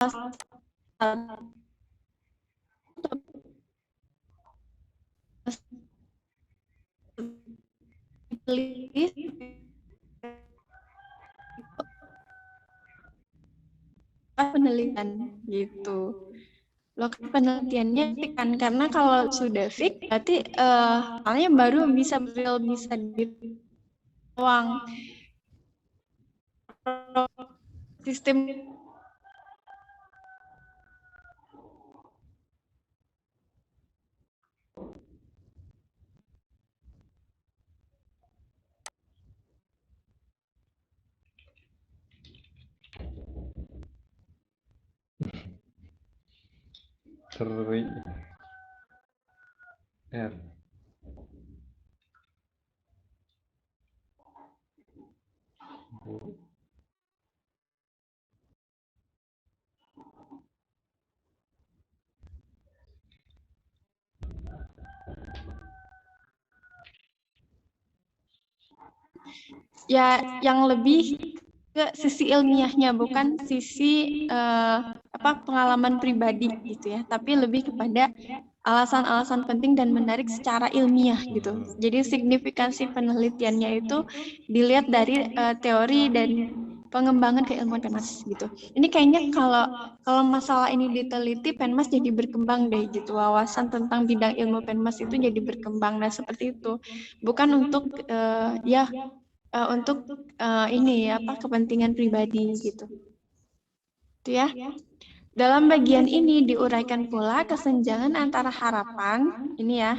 penelitian gitu. Lokasi penelitiannya kan karena kalau sudah fix berarti halnya baru bisa dituang sistem R. ya yang lebih ke sisi ilmiahnya, bukan sisi pengalaman pribadi gitu ya, tapi lebih kepada alasan-alasan penting dan menarik secara ilmiah gitu. Jadi signifikansi penelitiannya itu dilihat dari teori dan pengembangan keilmuan Penmas gitu. Ini kayaknya kalau masalah ini diteliti, Penmas jadi berkembang deh gitu. Wawasan tentang bidang ilmu Penmas itu jadi berkembang. Nah seperti itu. Bukan untuk untuk kepentingan pribadi gitu. Itu ya. Dalam bagian ini diuraikan pula kesenjangan antara harapan, ini ya.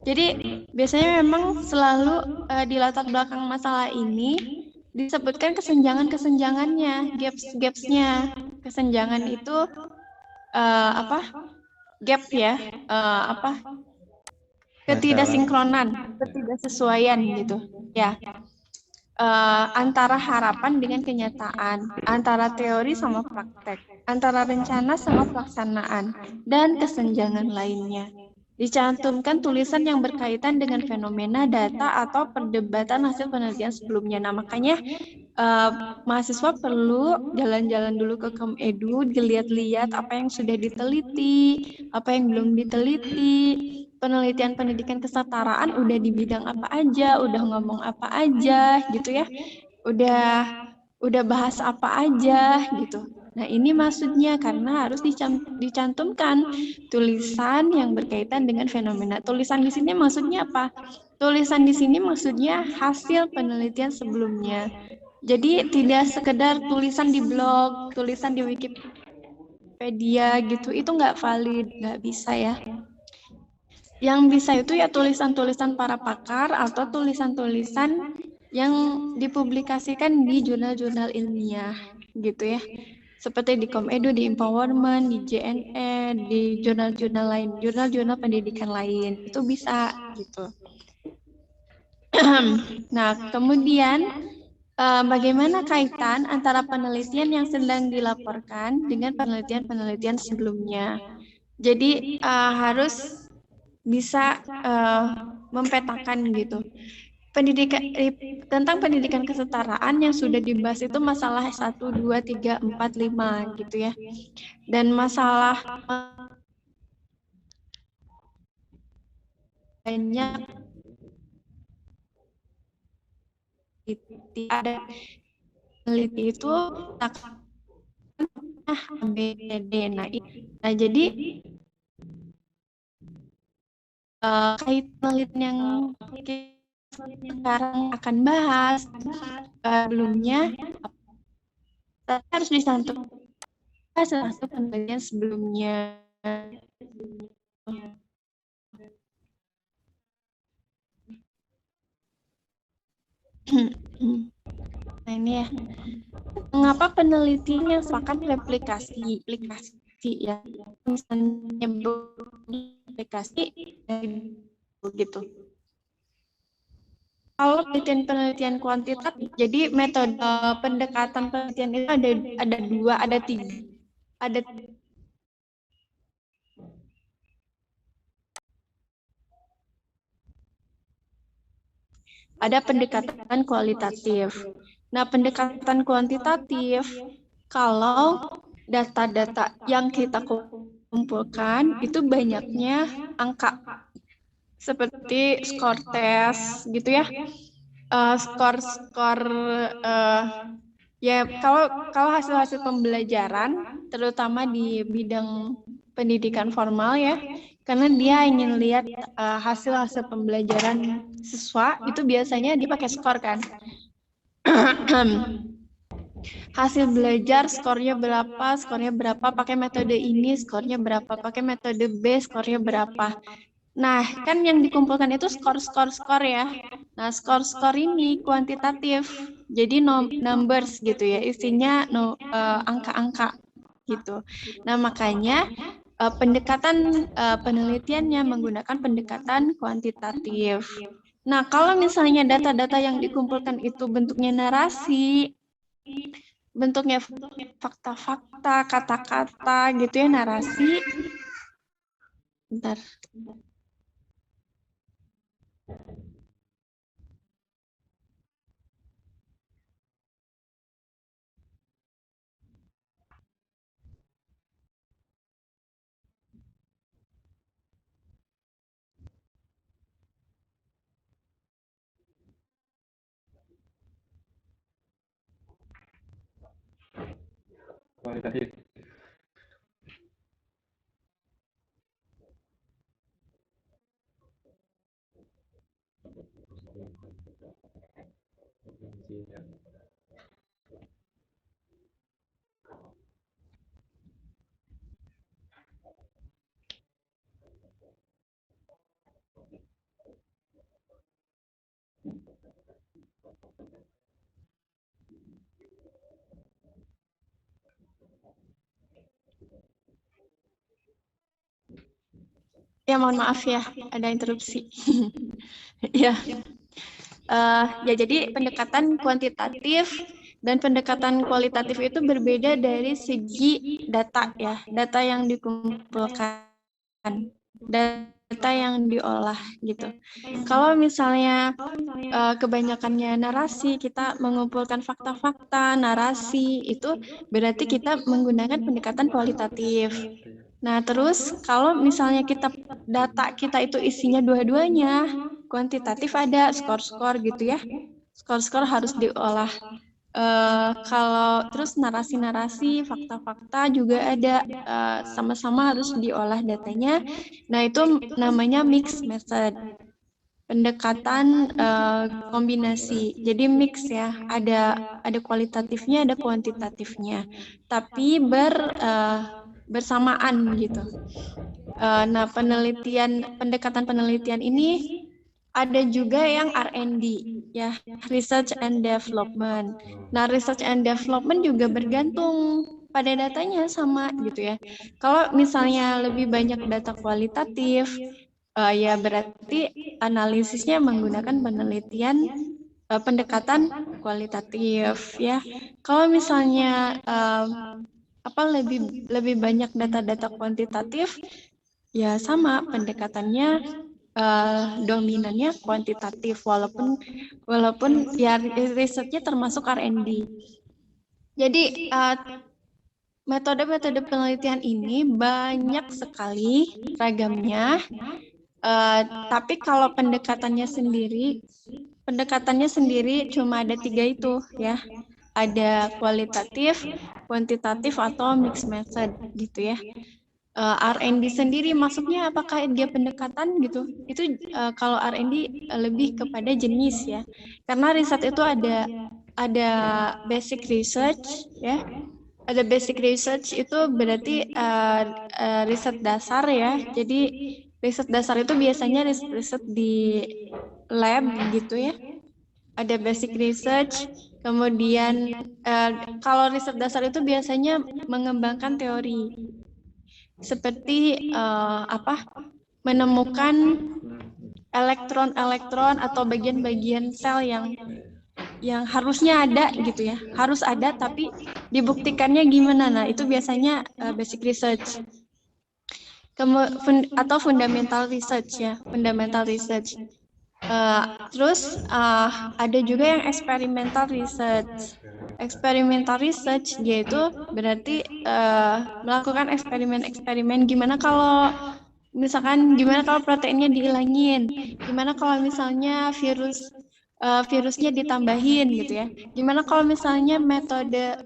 Jadi biasanya memang selalu di latar belakang masalah ini disebutkan kesenjangan-kesenjangannya, gaps-gapsnya. Kesenjangan itu gap ya, ketidaksinkronan, ketidaksesuaian gitu. Ya. Antara harapan dengan kenyataan, antara teori sama praktek, antara rencana sama pelaksanaan, dan kesenjangan lainnya. Dicantumkan tulisan yang berkaitan dengan fenomena, data, atau perdebatan hasil penelitian sebelumnya. Nah, makanya mahasiswa perlu jalan-jalan dulu ke Komedu, dilihat-lihat apa yang sudah diteliti, apa yang belum diteliti, penelitian pendidikan kesetaraan udah di bidang apa aja, udah ngomong apa aja gitu ya. Udah bahas apa aja gitu. Nah, ini maksudnya karena harus dicantumkan tulisan yang berkaitan dengan fenomena. Tulisan di sini maksudnya apa? Tulisan di sini maksudnya hasil penelitian sebelumnya. Jadi tidak sekedar tulisan di blog, tulisan di Wikipedia gitu, itu nggak valid, nggak bisa ya. Yang bisa itu ya tulisan-tulisan para pakar atau tulisan-tulisan yang dipublikasikan di jurnal-jurnal ilmiah gitu ya. Seperti di Komedu, di Empowerment, di JNE, di jurnal-jurnal lain, jurnal-jurnal pendidikan lain. Itu bisa gitu. Nah, kemudian bagaimana kaitan antara penelitian yang sedang dilaporkan dengan penelitian-penelitian sebelumnya? Jadi harus bisa mempetakan gitu. Tentang pendidikan kesetaraan yang sudah dibahas itu masalah 1, 2, 3, 4, 5 gitu ya. Dan masalah banyak ada peneliti itu ABCD. Nah, jadi kait penelitian yang sekarang akan bahas sebelumnya harus disantumkan hasil penelitian sebelumnya. Nah ini ya, mengapa penelitian yang sepakat replikasi ya, misalnya replikasi begitu. Kalau penelitian kuantitatif, jadi metode pendekatan penelitian itu ada 2, ada 3. Ada pendekatan kualitatif. Nah, pendekatan kuantitatif kalau data-data yang kita kumpulkan itu banyaknya angka seperti skor tes gitu ya. Skor-skor ya kalau hasil-hasil pembelajaran terutama di bidang pendidikan formal ya, karena dia ingin lihat hasil-hasil pembelajaran siswa itu biasanya dipakai skor kan. Hasil belajar skornya berapa pakai metode ini, skornya berapa pakai metode B, skornya berapa. Nah, kan yang dikumpulkan itu skor ya. Nah, skor ini kuantitatif. Jadi numbers gitu ya, isinya angka-angka gitu. Nah, makanya pendekatan penelitiannya menggunakan pendekatan kuantitatif. Nah, kalau misalnya data-data yang dikumpulkan itu bentuknya narasi, bentuknya fakta-fakta, kata-kata gitu ya, narasi. Bentar. Kualitatif. Ya, mohon maaf ya, ada interupsi. Ya. Ya, jadi pendekatan kuantitatif dan pendekatan kualitatif itu berbeda dari segi data ya, data yang dikumpulkan, data yang diolah gitu. Kalau misalnya kebanyakannya narasi, kita mengumpulkan fakta-fakta, narasi, itu berarti kita menggunakan pendekatan kualitatif. Nah, terus kalau misalnya data kita itu isinya dua-duanya, kuantitatif ada skor-skor gitu ya. Skor-skor harus diolah. Kalau terus narasi-narasi, fakta-fakta juga ada, sama-sama harus diolah datanya. Nah, itu namanya mixed method. Pendekatan kombinasi. Jadi mix ya, ada kualitatifnya, ada kuantitatifnya. Tapi bersamaan gitu. Nah, pendekatan penelitian ini ada juga yang R&D ya, research and development. Nah, research and development juga bergantung pada datanya sama gitu ya. Kalau misalnya lebih banyak data kualitatif, ya berarti analisisnya menggunakan pendekatan kualitatif ya. Kalau misalnya lebih banyak data-data kuantitatif, ya sama pendekatannya dominannya kuantitatif walaupun ya risetnya termasuk R&D. Jadi metode-metode penelitian ini banyak sekali ragamnya, tapi kalau pendekatannya sendiri cuma ada 3 itu ya. Ada kualitatif, kuantitatif, atau mixed method gitu ya. R&D sendiri masuknya apakah dia pendekatan gitu? Itu kalau R&D lebih kepada jenis ya. Karena riset itu ada basic research ya. Ada basic research itu berarti riset dasar ya. Jadi riset dasar itu biasanya riset di lab gitu ya. Ada basic research, kemudian kalau riset dasar itu biasanya mengembangkan teori. Seperti menemukan elektron-elektron atau bagian-bagian sel yang harusnya ada gitu ya, harus ada tapi dibuktikannya gimana. Nah, itu biasanya basic research. Atau fundamental research ya, fundamental research. Terus ada juga yang experimental research. Experimental research yaitu berarti melakukan eksperimen-eksperimen gimana kalau proteinnya dihilangin, gimana kalau misalnya virusnya ditambahin gitu ya, gimana kalau misalnya metode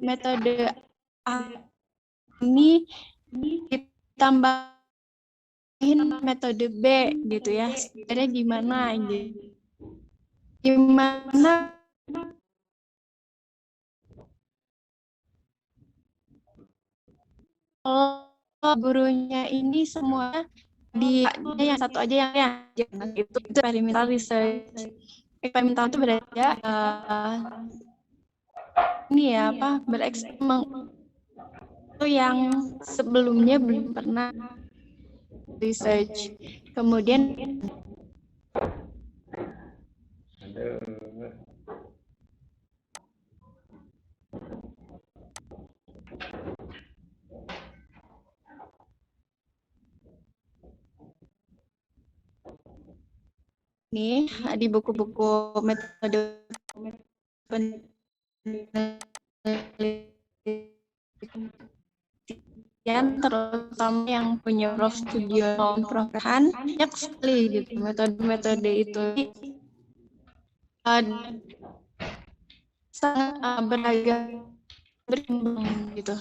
ini ditambahin metode B gitu ya, sebenarnya gimana gitu. Gimana kalau gurunya ini semua dia yang satu aja yang itu experimental research. Eksperimental itu berarti ini ya apa bereksperimen itu yang sebelumnya belum pernah research. Kemudian nih di buku-buku metode penelitian terutama yang punya Prof. Studio maupun Prof. Rehan banyak sekali gitu metode-metode itu sangat beragam berkembang gitu.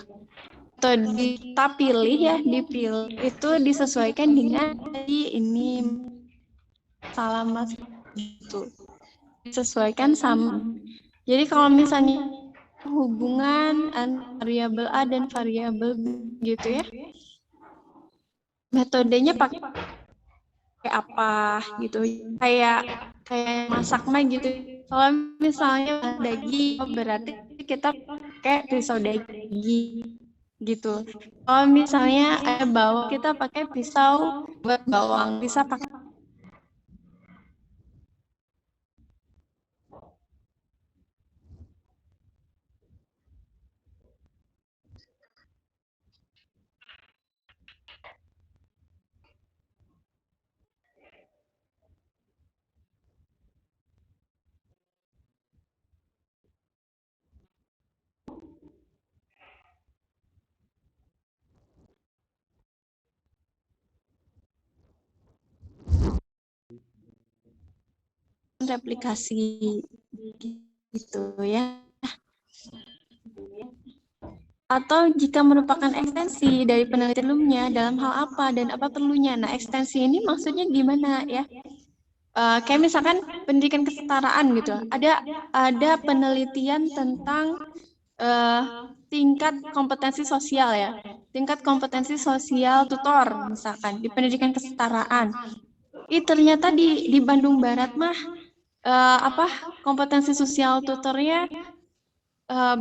Atau kita dipilih itu disesuaikan dengan ini salah mas itu disesuaikan sama. Jadi kalau misalnya hubungan variabel A dan variabel B gitu ya, metodenya pakai apa gitu, kayak masak mah gitu. Kalau misalnya daging berarti kita pakai pisau daging gitu. Kalau misalnya bawang kita pakai pisau buat bawang, bisa pakai replikasi gitu ya. Atau jika merupakan ekstensi dari penelitian sebelumnya dalam hal apa dan apa perlunya. Nah, ekstensi ini maksudnya gimana ya? Kayak misalkan pendidikan kesetaraan gitu. Ada penelitian tentang tingkat kompetensi sosial ya. Tingkat kompetensi sosial tutor misalkan di pendidikan kesetaraan. Ternyata di Bandung Barat mah kompetensi sosial tutornya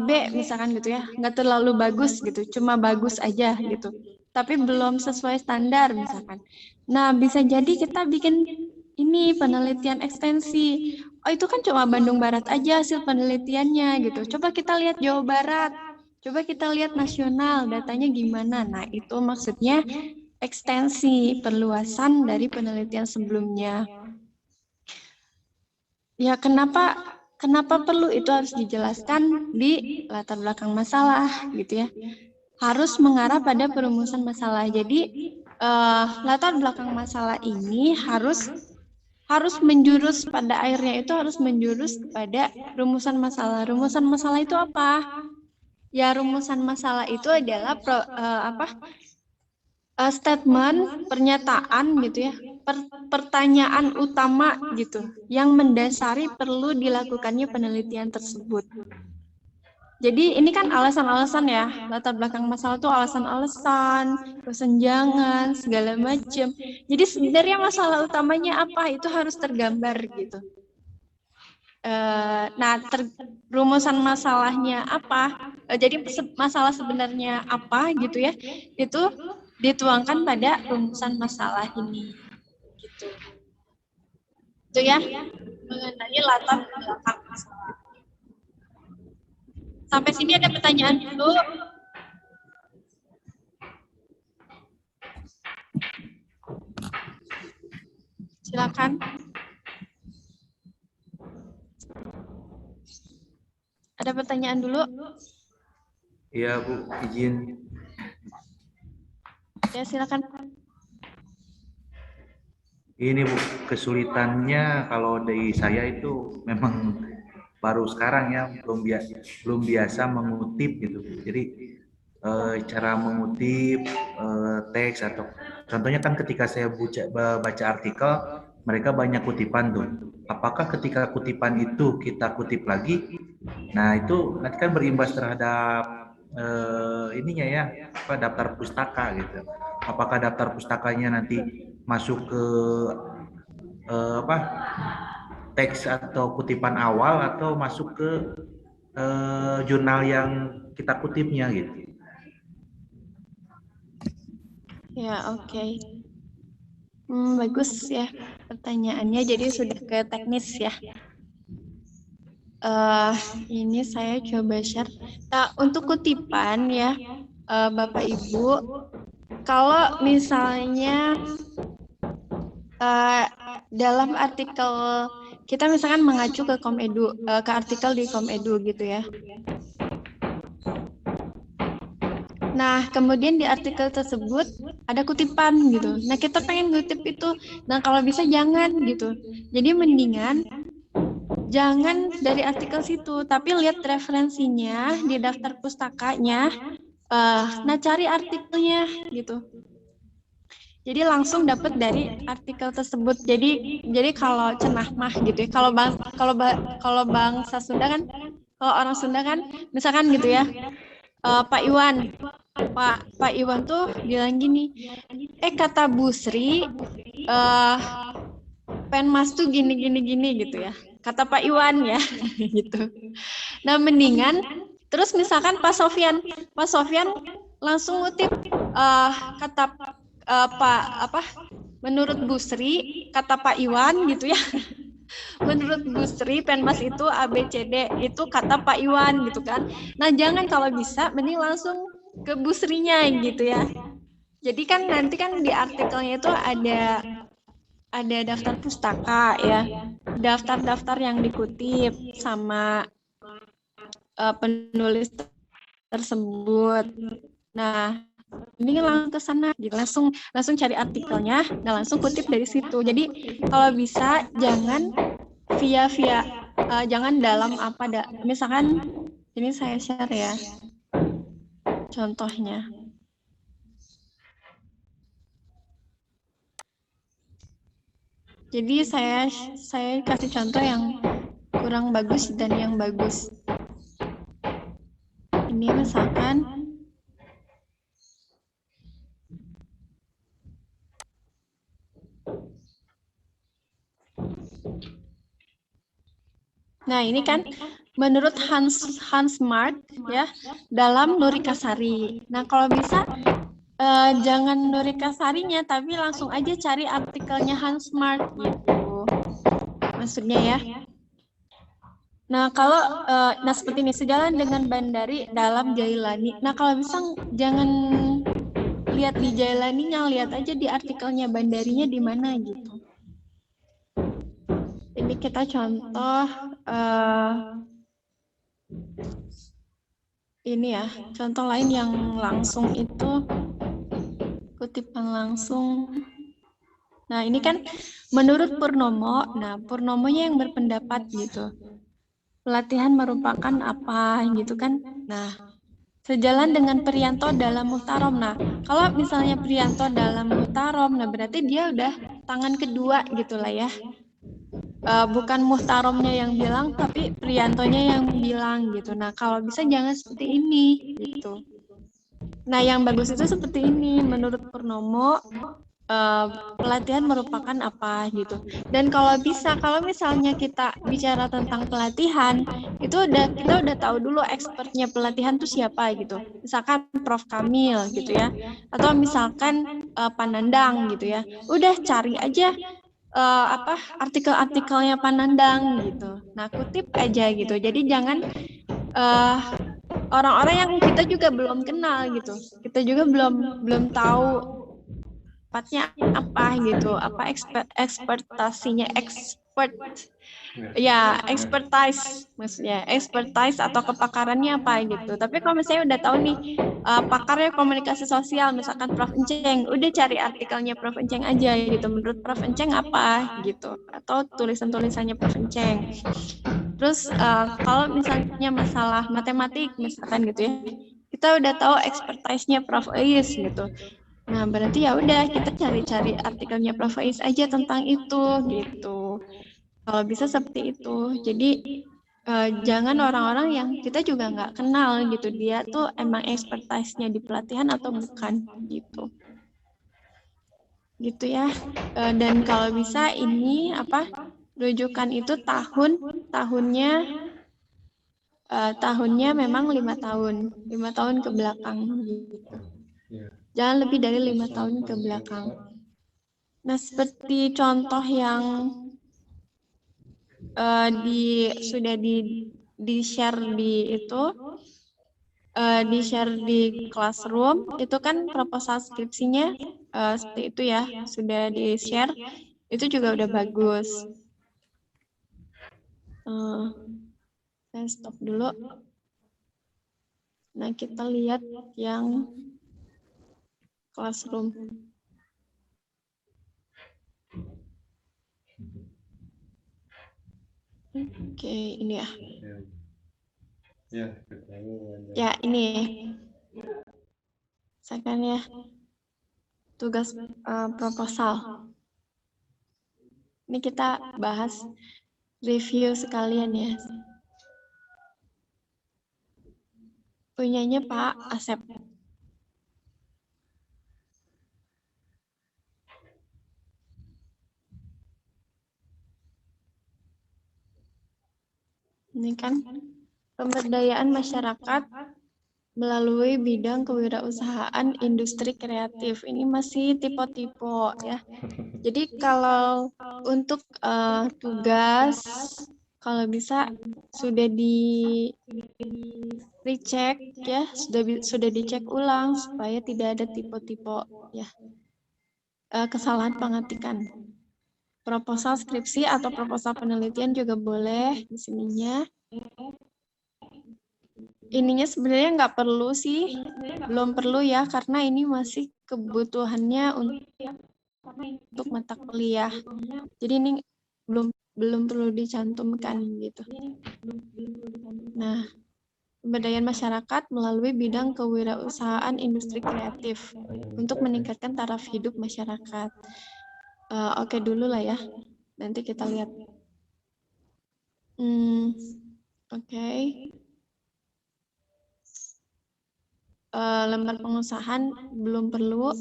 B misalkan gitu ya, nggak terlalu bagus gitu, cuma bagus aja gitu, tapi belum sesuai standar misalkan. Nah, bisa jadi kita bikin ini penelitian ekstensi. Oh, itu kan cuma Bandung Barat aja hasil penelitiannya gitu. Coba kita lihat Jawa Barat, coba kita lihat nasional, datanya gimana. Nah, itu maksudnya ekstensi, perluasan dari penelitian sebelumnya. Ya, kenapa perlu itu harus dijelaskan di latar belakang masalah gitu ya. Harus mengarah pada perumusan masalah. Jadi latar belakang masalah ini harus menjurus pada akhirnya itu harus menjurus kepada rumusan masalah. Rumusan masalah itu apa? Ya, rumusan masalah itu adalah statement, pernyataan gitu ya, pertanyaan utama gitu, yang mendasari perlu dilakukannya penelitian tersebut. Jadi ini kan alasan-alasan ya, latar belakang masalah itu alasan-alasan, kesenjangan, segala macam. Jadi sebenarnya masalah utamanya apa, itu harus tergambar gitu. Nah, rumusan masalahnya apa? Jadi masalah sebenarnya apa gitu ya, itu dituangkan pada rumusan masalah ini gitu. Itu ya mengenai latar belakang masalah. Sampai sini ada pertanyaan dulu. Silakan. Ada pertanyaan dulu? Iya Bu, izin. Ya, silakan. Ini Bu, kesulitannya kalau dari saya itu memang baru sekarang ya, belum biasa mengutip gitu. Jadi cara mengutip teks atau contohnya kan ketika saya baca artikel, mereka banyak kutipan tuh. Apakah ketika kutipan itu kita kutip lagi, nah itu nanti kan berimbas terhadap ininya ya, apa, daftar pustaka gitu. Apakah daftar pustakanya nanti masuk ke apa, teks atau kutipan awal atau masuk ke jurnal yang kita kutipnya gitu. Ya, oke. Bagus ya pertanyaannya. Jadi sudah ke teknis ya. Ini saya coba share. Nah, untuk kutipan ya, Bapak Ibu, kalau misalnya dalam artikel kita misalkan mengacu ke Komedu, ke artikel di Komedu gitu ya. Nah, kemudian di artikel tersebut ada kutipan gitu. Nah, kita pengen ngutip itu. Nah, kalau bisa jangan gitu. Jadi mendingan jangan dari artikel situ, tapi lihat referensinya di daftar pustakanya. Nah, cari artikelnya gitu. Jadi langsung dapat dari artikel tersebut. Jadi kalau cenah mah gitu ya. Kalau bangsa Sunda kan, kalau orang Sunda kan, misalkan gitu ya, Pak Iwan. Pak Iwan tuh bilang gini, kata Bu Sri, Penmas tuh gini gitu ya. Kata Pak Iwan ya, gitu. Nah, mendingan terus misalkan Pak Sofyan langsung ngutip kata Pak apa? Menurut Bu Sri, kata Pak Iwan gitu ya. Menurut Bu Sri, Penmas itu ABCD, itu kata Pak Iwan gitu kan. Nah, jangan, kalau bisa mending langsung ke Bu Sri-nya gitu ya. Jadi kan nanti kan di artikelnya itu ada daftar pustaka ya. Daftar-daftar yang dikutip sama penulis tersebut. Nah, ini langsung ke sana, gitu. langsung cari artikelnya dan langsung kutip dari situ. Jadi kalau bisa jangan via jangan dalam misalkan ini saya share ya contohnya. Jadi saya kasih contoh yang kurang bagus dan yang bagus. Ini misalkan nah, ini kan menurut Hans Mark ya dalam Nurikasari. Nah, kalau bisa jangan Nurikasarinya, tapi langsung aja cari artikelnya Hans Mark gitu. Maksudnya ya. Nah, kalau seperti ini, sejalan dengan Bandari dalam Jailani. Nah, kalau bisa jangan lihat di Jailaninya, lihat aja di artikelnya Bandarinya di mana gitu. Ini kita contoh ini ya, contoh lain yang langsung itu kutipan langsung. Nah, ini kan menurut Purnomo. Nah, Purnomonya yang berpendapat gitu. Pelatihan merupakan apa gitu kan. Nah, sejalan dengan Priyanto dalam Muhtarom. Nah, kalau misalnya Priyanto dalam Muhtarom, nah berarti dia udah tangan kedua gitulah ya. Bukan Muhtaromnya yang bilang, tapi Priyantonya yang bilang gitu. Nah, kalau bisa jangan seperti ini gitu. Nah, yang bagus itu seperti ini. Menurut Purnomo, pelatihan merupakan apa gitu. Dan kalau bisa, kalau misalnya kita bicara tentang pelatihan, itu kita udah tahu dulu expertnya pelatihan tuh siapa gitu. Misalkan Prof. Kamil gitu ya, atau misalkan Panandang gitu ya. Udah cari aja artikel-artikelnya Panandang gitu. Nah, kutip aja gitu. Jadi jangan orang-orang yang kita juga belum kenal gitu. Kita juga belum tahu tempatnya apa gitu, apa ekspektasinya expert. Ya, expertise maksudnya, expertise atau kepakarannya apa gitu. Tapi kalau misalnya udah tahu nih, pakarnya komunikasi sosial, misalkan Prof. Enceng, udah cari artikelnya Prof. Enceng aja gitu. Menurut Prof. Enceng apa gitu, atau tulisan-tulisannya Prof. Enceng. Terus kalau misalnya masalah matematik, misalkan gitu ya, kita udah tahu expertise-nya Prof. Ais gitu. Nah, berarti ya udah kita cari-cari artikelnya Prof. Ais aja tentang itu gitu. Kalau bisa seperti itu. Jadi jangan orang-orang yang kita juga nggak kenal gitu. Dia tuh emang expertise-nya di pelatihan atau bukan gitu. Gitu ya. Dan kalau bisa ini apa? Rujukan itu tahunnya memang 5 tahun. 5 tahun ke belakang gitu. Jangan lebih dari 5 tahun ke belakang. Nah, seperti contoh yang sudah di share di itu di share di Classroom itu kan proposal skripsinya seperti itu ya, sudah di share, itu juga udah bagus. Saya stop dulu. Nah, kita lihat yang Classroom. Oke, ini ya. Ya, ini. Misalkan ya, tugas proposal. Ini kita bahas review sekalian ya. Punyanya Pak Asep. Ini kan pemberdayaan masyarakat melalui bidang kewirausahaan industri kreatif. Ini masih tipe-tipe ya. Jadi kalau untuk tugas, kalau bisa sudah di recheck ya, sudah dicek ulang supaya tidak ada tipe-tipe ya kesalahan pengetikan. Proposal skripsi atau proposal penelitian juga boleh di sininya. Ininya sebenarnya nggak perlu sih, belum perlu ya, karena ini masih kebutuhannya untuk mata kuliah. Jadi ini belum perlu dicantumkan gitu. Nah, pemberdayaan masyarakat melalui bidang kewirausahaan industri kreatif untuk meningkatkan taraf hidup masyarakat. Oke dulu lah ya, nanti kita lihat. Oke. Lembar pengusahaan belum perlu.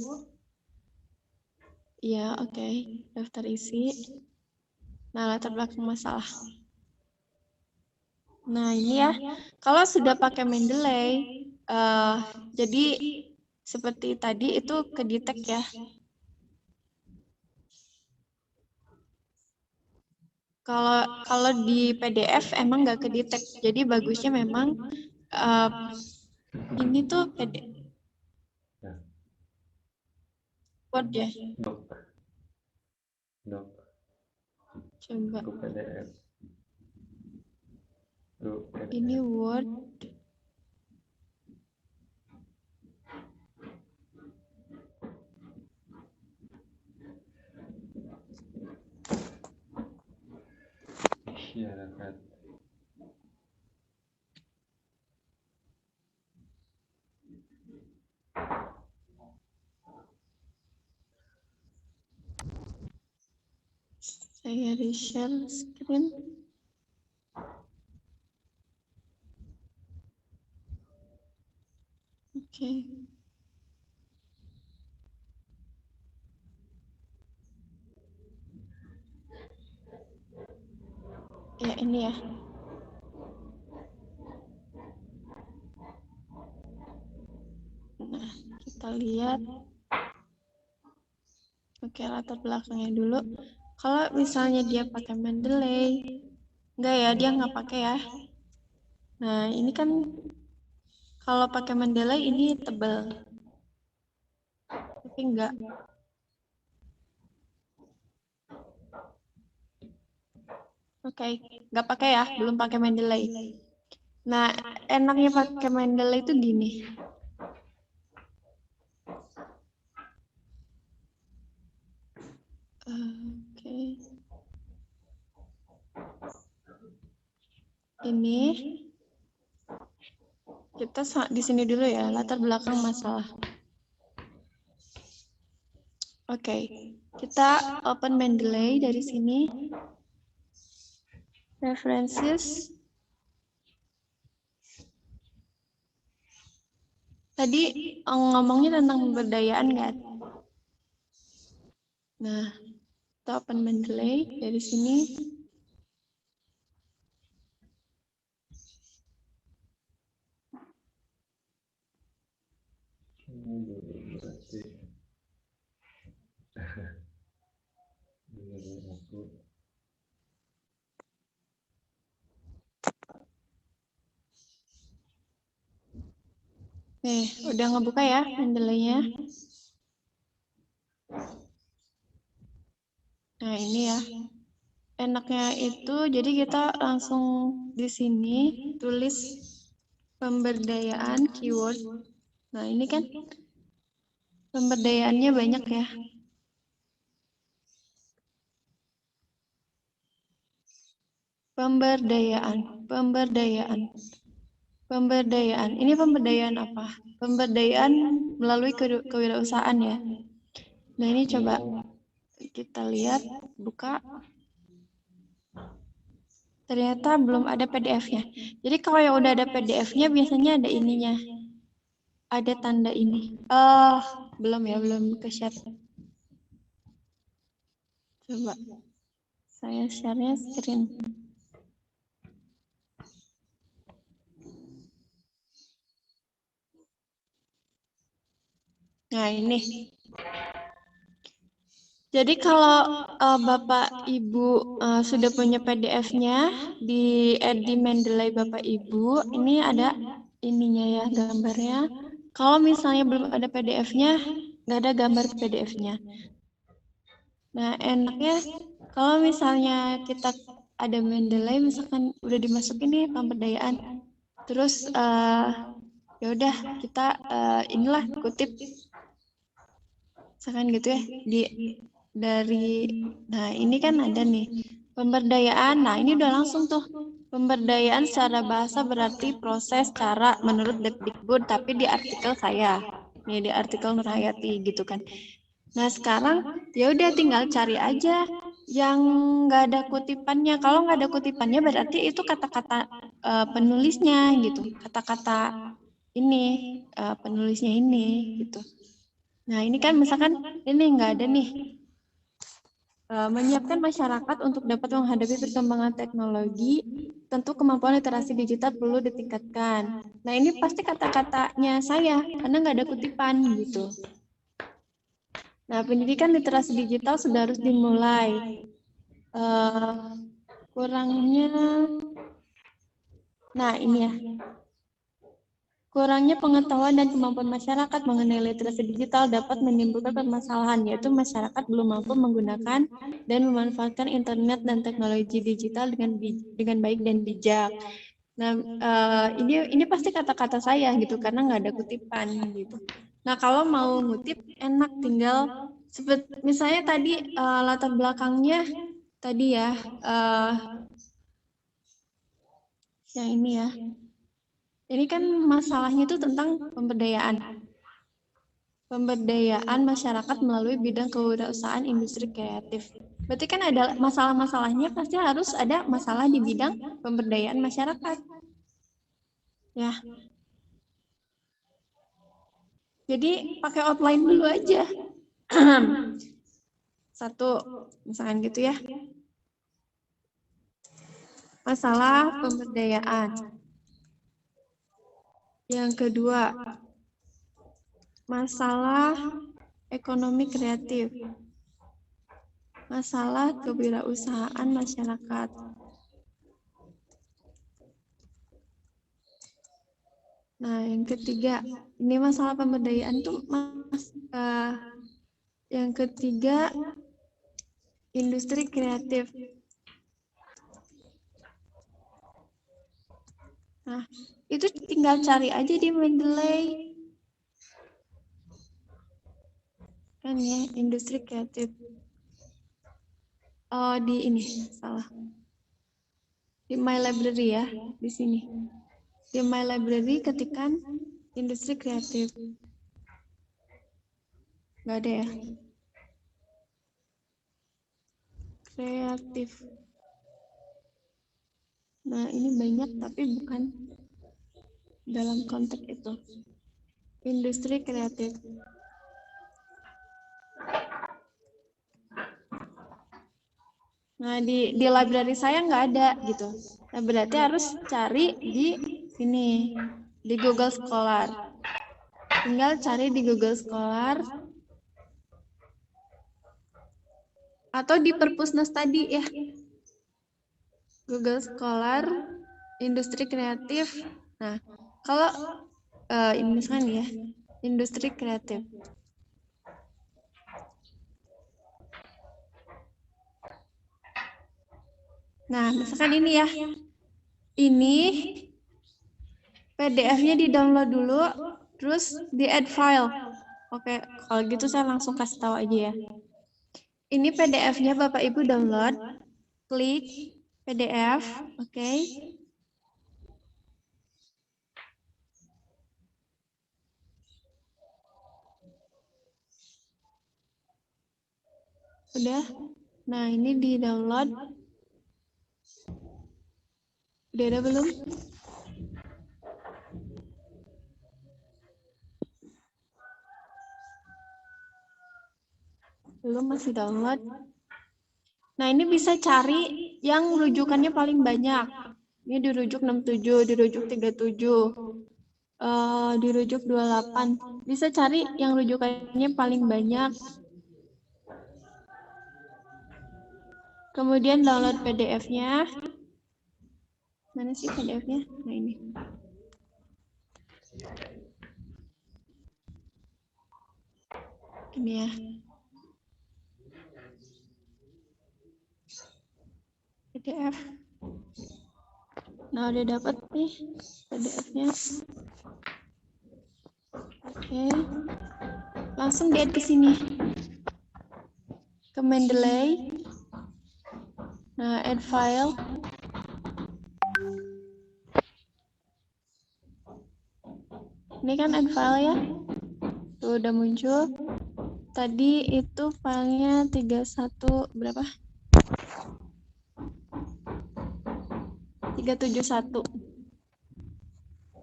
Ya, oke. Daftar isi. Nah, latar belakang masalah. Nah, ini ya. Kalau sudah pakai Mendeley, jadi seperti tadi itu kedetek ya. Kalau di PDF emang nggak kedetek. Jadi bagusnya memang ini tuh Word ya. Coba. Ini Word. Saya share screen. Oke. Ya, ini ya. Nah, kita lihat. Oke, latar belakangnya dulu. Kalau misalnya dia pakai Mendeley, enggak ya, dia nggak pakai ya. Nah, ini kan kalau pakai Mendeley ini tebal. Tapi enggak. Oke, nggak pakai ya, belum pakai Mendeley. Nah, enaknya pakai Mendeley itu gini. Oke. Ini kita di sini dulu ya, latar belakang masalah. Oke, kita open Mendeley dari sini. References. Tadi ngomongnya tentang pemberdayaan kan? Nah, kita open Mendeley dari sini. Berarti aku Nih, udah ngebuka ya Mendeley-nya. Nah, ini ya. Enaknya itu, jadi kita langsung di sini tulis pemberdayaan keyword. Nah, ini kan pemberdayaannya banyak ya. Pemberdayaan. Ini pemberdayaan apa? Pemberdayaan melalui kewirausahaan ya. Nah, ini coba kita lihat, buka. Ternyata belum ada PDF-nya. Jadi kalau yang udah ada PDF-nya biasanya ada ininya. Ada tanda ini. Belum ya, belum ke share. Coba saya share-nya screen. Nah, ini. Jadi kalau Bapak Ibu sudah punya PDF-nya di Mendeley Bapak Ibu, ini ada ininya ya gambarnya. Kalau misalnya belum ada PDF-nya, nggak ada gambar PDF-nya. Nah, enaknya kalau misalnya kita ada Mendeley, misalkan udah dimasukin nih pemberdayaan, terus ya udah kita inilah kutip, misalkan gitu ya nah ini kan ada nih pemberdayaan. Nah, ini udah langsung tuh. Pemberdayaan secara bahasa berarti proses, cara menurut Depdikbud, tapi di artikel saya. Nih di artikel Nur Hayati gitu kan. Nah, sekarang ya udah tinggal cari aja yang nggak ada kutipannya. Kalau nggak ada kutipannya berarti itu kata-kata penulisnya gitu. Kata-kata ini penulisnya ini gitu. Nah, ini kan misalkan ini nggak ada nih. Menyiapkan masyarakat untuk dapat menghadapi perkembangan teknologi, tentu kemampuan literasi digital perlu ditingkatkan. Nah, ini pasti kata-katanya saya, karena nggak ada kutipan gitu. Nah, pendidikan literasi digital sudah harus dimulai. Kurangnya, nah ini ya. Kurangnya pengetahuan dan kemampuan masyarakat mengenai literasi digital dapat menimbulkan permasalahan, yaitu masyarakat belum mampu menggunakan dan memanfaatkan internet dan teknologi digital dengan baik dan bijak. Nah, ini pasti kata-kata saya gitu, karena nggak ada kutipan gitu. Nah, kalau mau ngutip enak, tinggal misalnya tadi latar belakangnya tadi ya, yang ini ya. Ini kan masalahnya itu tentang pemberdayaan. Pemberdayaan masyarakat melalui bidang kewirausahaan industri kreatif. Berarti kan ada masalah-masalahnya, pasti harus ada masalah di bidang pemberdayaan masyarakat. Ya. Jadi pakai outline dulu aja. Satu, misalkan gitu ya. Masalah pemberdayaan. Yang kedua, masalah ekonomi kreatif. Masalah kewirausahaan masyarakat. Nah, yang ketiga, ini masalah pemberdayaan tuh yang ketiga, industri kreatif. Nah, itu tinggal cari aja di Mendeley. Kan ya, industri kreatif. Oh, di ini, salah. Di My Library ya, di sini. Di My Library ketikan industri kreatif. Nggak ada ya? Kreatif. Nah, ini banyak tapi bukan dalam konteks itu. Industri kreatif. Nah, di library saya nggak ada gitu. Nah, berarti harus cari di sini, di Google Scholar. Tinggal cari di Google Scholar atau di Perpusnas tadi ya. Google Scholar, industri kreatif. Nah, kalau ini misalkan ya, industri kreatif. Nah, misalkan ini ya. Ini PDF-nya di-download dulu, terus di-add file. Oke, kalau gitu saya langsung kasih tahu aja ya. Ini PDF-nya Bapak Ibu download, klik PDF, oke. Udah. Nah, ini di-download. Udah ada belum? Belum, masih download. Nah, ini bisa cari yang rujukannya paling banyak. Ini dirujuk 67, dirujuk 37, dirujuk 28. Bisa cari yang rujukannya paling banyak. Kemudian download PDF-nya. Mana sih PDF-nya? Nah, ini. Ini ya. PDF. Nah, udah dapat nih PDF-nya. Oke. Langsung di-add ke sini. Ke Mendeley. Nah, add file. Ini kan add file ya. Tuh udah muncul. Tadi itu filenya 31 berapa? 371.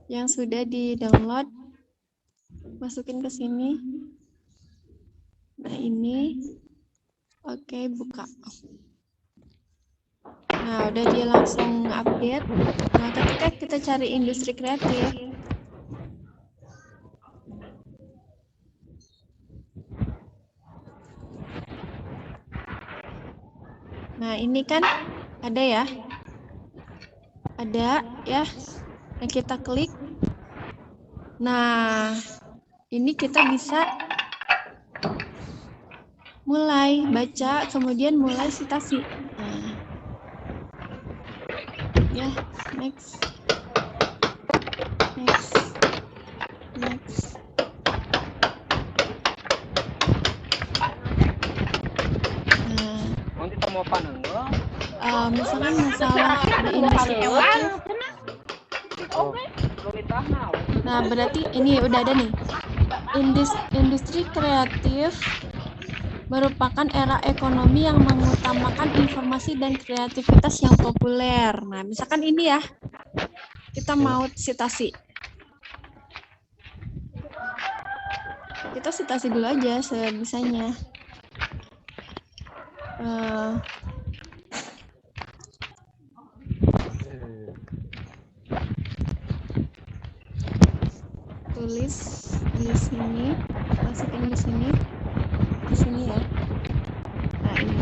Yang sudah di-download. Masukin ke sini. Nah, ini. Oke, buka. Nah, udah dia langsung update. Nah, ketika kita cari industri kreatif, nah ini kan ada ya. Ada ya. Nah, kita klik. Nah, ini kita bisa mulai baca, kemudian mulai citasi. Nah, ya, next. Nah, misalkan masalah di industri kreatif. Nah, berarti ini udah ada nih. Industri kreatif merupakan era ekonomi yang mengutamakan informasi dan kreativitas yang populer. Nah, misalkan ini ya, kita mau citasi. Kita citasi dulu aja sebisanya. Tulis di sini, masukin di sini ya. Nah, ini.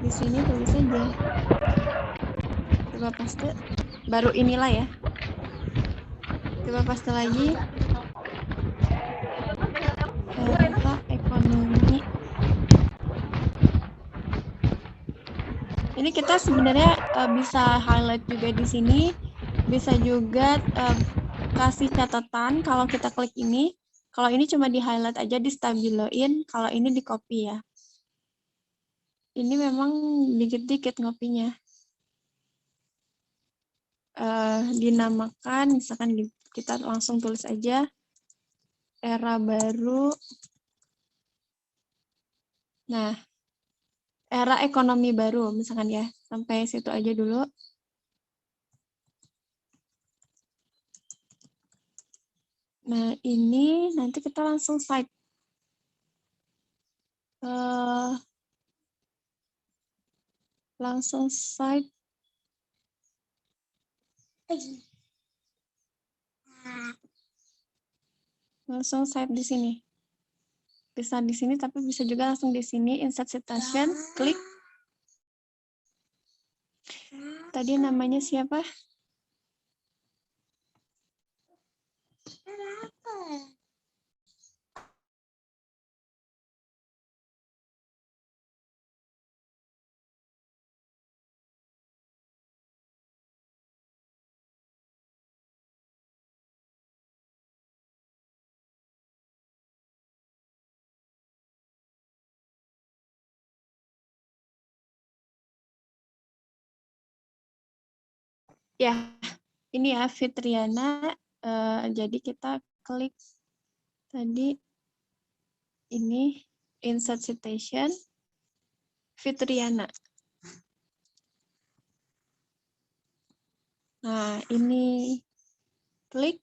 Di sini tulis aja. Coba paste. Baru inilah ya. Coba paste lagi. Era ekonomi. Ini kita sebenarnya bisa highlight juga di sini Bisa juga kasih catatan kalau kita klik ini. Kalau ini cuma di highlight aja, di stabiloin. Kalau ini di copy ya. Ini memang dikit-dikit ngopinya. Dinamakan, misalkan kita langsung tulis aja era baru. Nah, era ekonomi baru, misalkan ya. Sampai situ aja dulu. Nah, ini nanti kita langsung cite. Langsung cite. Langsung cite di sini. Bisa di sini, tapi bisa juga langsung di sini. Insert citation, klik. Tadi namanya siapa? Ya, ini ya Fitriana. Jadi kita klik tadi ini insert citation Fitriana. Nah, ini klik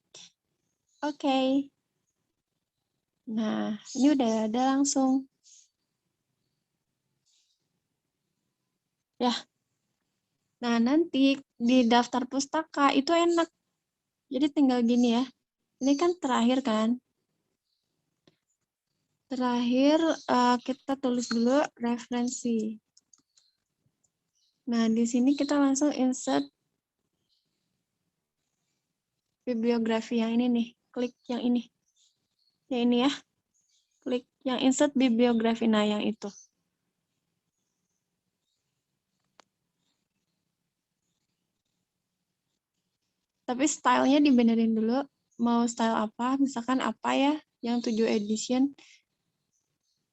oke. Nah, ini udah ada langsung. Ya. Nah, nanti di daftar pustaka itu enak. Jadi tinggal gini ya. Ini kan terakhir kan. Terakhir kita tulis dulu referensi. Nah, di sini kita langsung insert bibliografi yang ini nih. Klik yang ini. Yang ini ya. Klik yang insert bibliografi. Nah, yang itu. Tapi stylenya dibenerin dulu. Mau style apa? Misalkan apa ya? Yang 7 edition.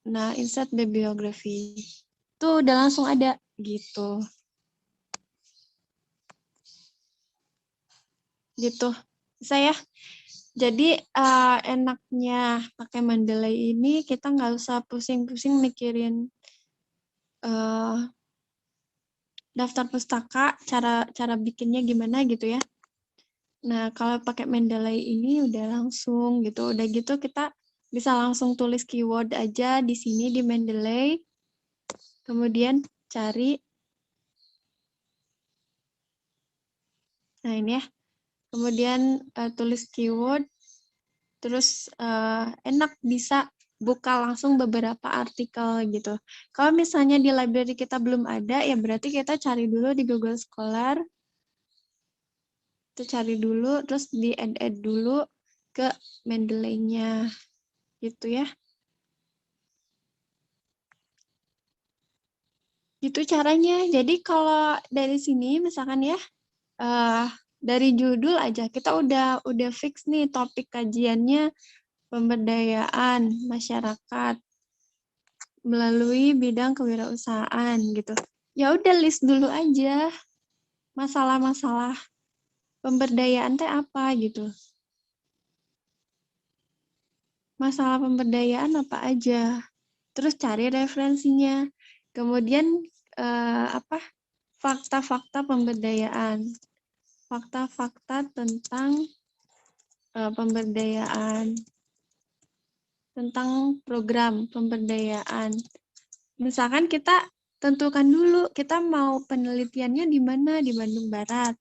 Nah, insert bibliografi. Tuh udah langsung ada. Gitu. Gitu. Bisa ya? Jadi enaknya pakai Mendeley ini kita nggak usah pusing-pusing mikirin daftar pustaka, cara bikinnya gimana gitu ya. Nah, kalau pakai Mendeley ini udah langsung gitu. Udah gitu kita bisa langsung tulis keyword aja di sini di Mendeley. Kemudian cari. Nah, ini ya. Kemudian tulis keyword. Terus enak bisa buka langsung beberapa artikel gitu. Kalau misalnya di library kita belum ada, ya berarti kita cari dulu di Google Scholar. Kita cari dulu, terus di add dulu ke Mendeley-nya. Gitu ya. Gitu caranya. Jadi kalau dari sini misalkan ya, dari judul aja kita udah fix nih topik kajiannya pemberdayaan masyarakat melalui bidang kewirausahaan gitu. Ya udah list dulu aja masalah-masalah pemberdayaan teh apa gitu. Masalah pemberdayaan apa aja. Terus cari referensinya. Kemudian fakta-fakta pemberdayaan. Fakta-fakta tentang pemberdayaan. Tentang program pemberdayaan. Misalkan kita tentukan dulu kita mau penelitiannya di mana, di Bandung Barat.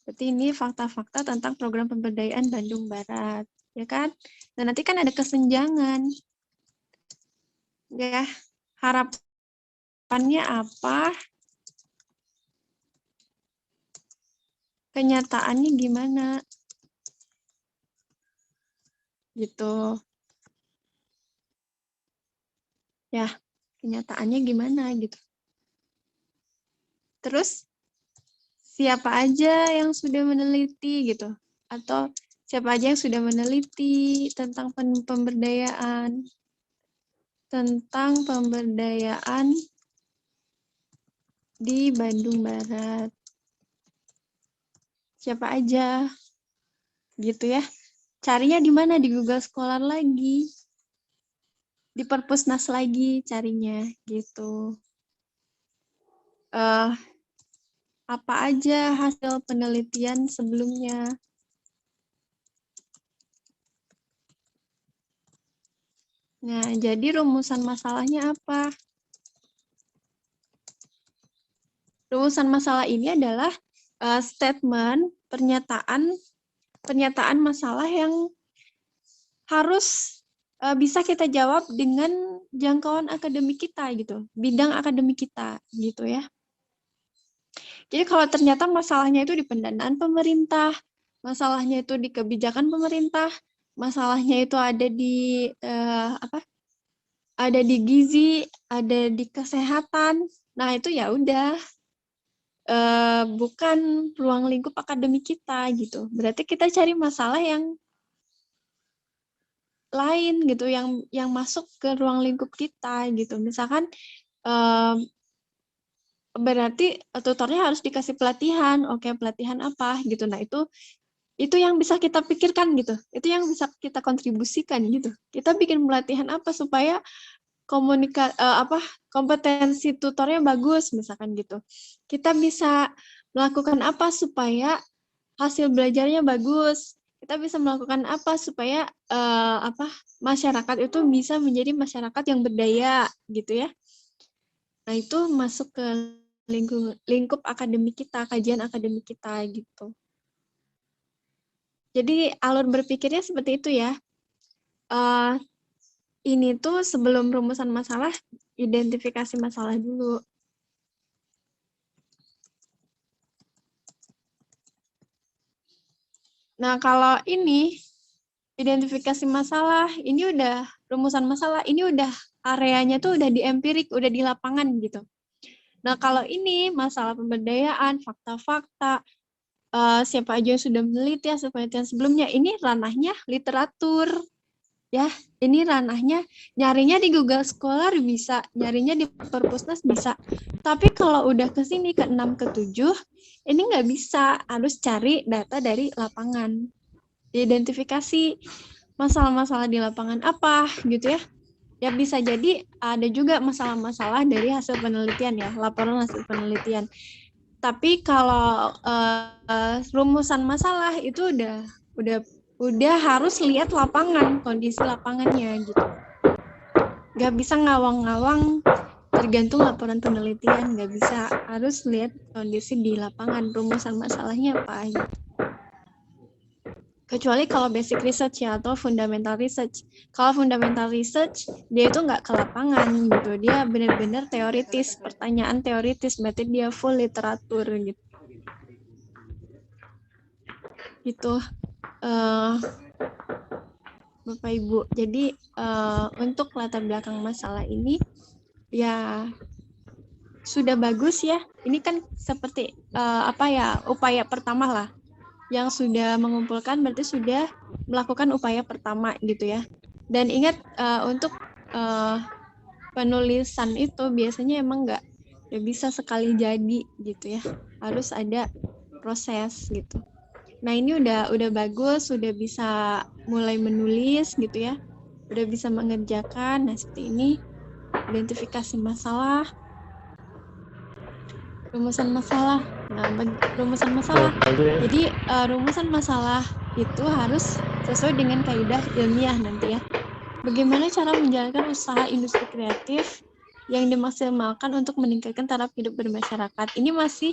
Berarti ini fakta-fakta tentang program pemberdayaan Bandung Barat, ya kan? Dan nanti kan ada kesenjangan. Ya, harapannya apa? Kenyataannya gimana? Gitu. Ya, kenyataannya gimana gitu. Terus siapa aja yang sudah meneliti gitu, atau siapa aja yang sudah meneliti tentang pemberdayaan di Bandung Barat. Siapa aja gitu ya. Carinya di mana? Di Google Scholar lagi. Di Perpusnas lagi carinya gitu. Apa aja hasil penelitian sebelumnya. Nah, jadi rumusan masalahnya apa? Rumusan masalah ini adalah statement, pernyataan masalah yang harus bisa kita jawab dengan jangkauan akademik kita gitu, bidang akademik kita gitu ya. Jadi kalau ternyata masalahnya itu di pendanaan pemerintah, masalahnya itu di kebijakan pemerintah, masalahnya itu ada di ada di gizi, ada di kesehatan. Nah, itu ya udah bukan ruang lingkup akademik kita gitu. Berarti kita cari masalah yang lain gitu, yang masuk ke ruang lingkup kita gitu. Misalkan berarti tutornya harus dikasih pelatihan. Oke, pelatihan apa gitu. Nah, itu yang bisa kita pikirkan gitu. Itu yang bisa kita kontribusikan gitu. Kita bikin pelatihan apa supaya kompetensi tutornya bagus misalkan gitu. Kita bisa melakukan apa supaya hasil belajarnya bagus. Kita bisa melakukan apa supaya masyarakat itu bisa menjadi masyarakat yang berdaya gitu ya. Nah, itu masuk ke lingkup akademik kita, kajian akademik kita gitu. Jadi alur berpikirnya seperti itu ya. Ini tuh sebelum rumusan masalah, identifikasi masalah dulu. Nah, kalau ini, identifikasi masalah, ini udah rumusan masalah, ini udah areanya tuh udah di empirik, udah di lapangan gitu. Nah, kalau ini masalah pemberdayaan, fakta-fakta, siapa aja yang sudah meneliti hasil penelitian sebelumnya, ini ranahnya literatur. Ya, ini ranahnya nyarinya di Google Scholar bisa, nyarinya di Perpusnas bisa. Tapi kalau udah ke sini ke 6 ke 7, ini nggak bisa, harus cari data dari lapangan. Identifikasi masalah-masalah di lapangan apa gitu ya. Ya bisa jadi ada juga masalah-masalah dari hasil penelitian ya, laporan hasil penelitian. Tapi kalau rumusan masalah itu udah harus lihat lapangan, kondisi lapangannya gitu. Nggak bisa ngawang-ngawang tergantung laporan penelitian, nggak bisa. Harus lihat kondisi di lapangan, rumusan masalahnya apa gitu. Kecuali kalau basic research ya, atau fundamental research. Kalau fundamental research, dia itu nggak ke lapangan gitu. Dia benar-benar teoritis, pertanyaan teoritis, berarti dia full literatur gitu. Gitu. Bapak Ibu. Jadi untuk latar belakang masalah ini ya sudah bagus ya. Ini kan seperti upaya pertama lah. Yang sudah mengumpulkan berarti sudah melakukan upaya pertama gitu ya. Dan ingat untuk penulisan itu biasanya emang nggak bisa sekali jadi gitu ya. Harus ada proses gitu. Nah, ini udah bagus, sudah bisa mulai menulis gitu ya. Udah bisa mengerjakan. Nah, seperti ini identifikasi masalah, rumusan masalah. Nah, rumusan masalah. Jadi, rumusan masalah itu harus sesuai dengan kaidah ilmiah nanti ya. Bagaimana cara menjalankan usaha industri kreatif yang dimaksimalkan untuk meningkatkan taraf hidup bermasyarakat. Ini masih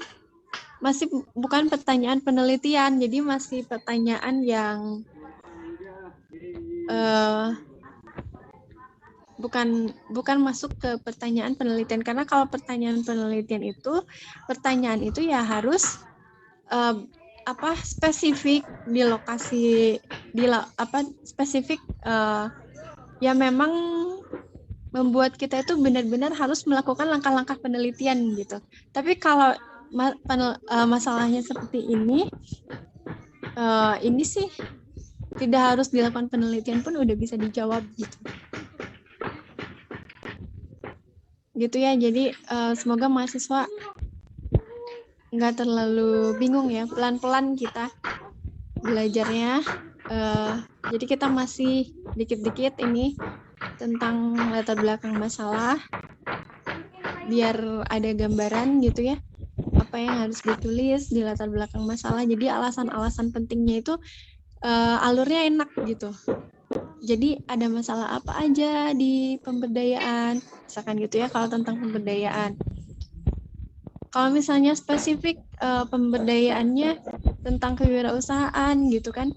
bukan pertanyaan penelitian, jadi masih pertanyaan yang bukan masuk ke pertanyaan penelitian, karena kalau pertanyaan penelitian itu ya harus spesifik di lokasi spesifik ya memang membuat kita itu benar-benar harus melakukan langkah-langkah penelitian gitu. Tapi kalau masalahnya seperti ini sih tidak harus dilakukan penelitian pun udah bisa dijawab gitu. Gitu ya, jadi semoga mahasiswa nggak terlalu bingung ya, pelan-pelan kita belajarnya. Jadi kita masih dikit-dikit ini tentang latar belakang masalah, biar ada gambaran gitu ya, apa yang harus ditulis di latar belakang masalah. Jadi alasan-alasan pentingnya itu alurnya enak gitu. Jadi ada masalah apa aja di pemberdayaan, misalkan gitu ya kalau tentang pemberdayaan. Kalau misalnya spesifik pemberdayaannya tentang kewirausahaan gitu kan,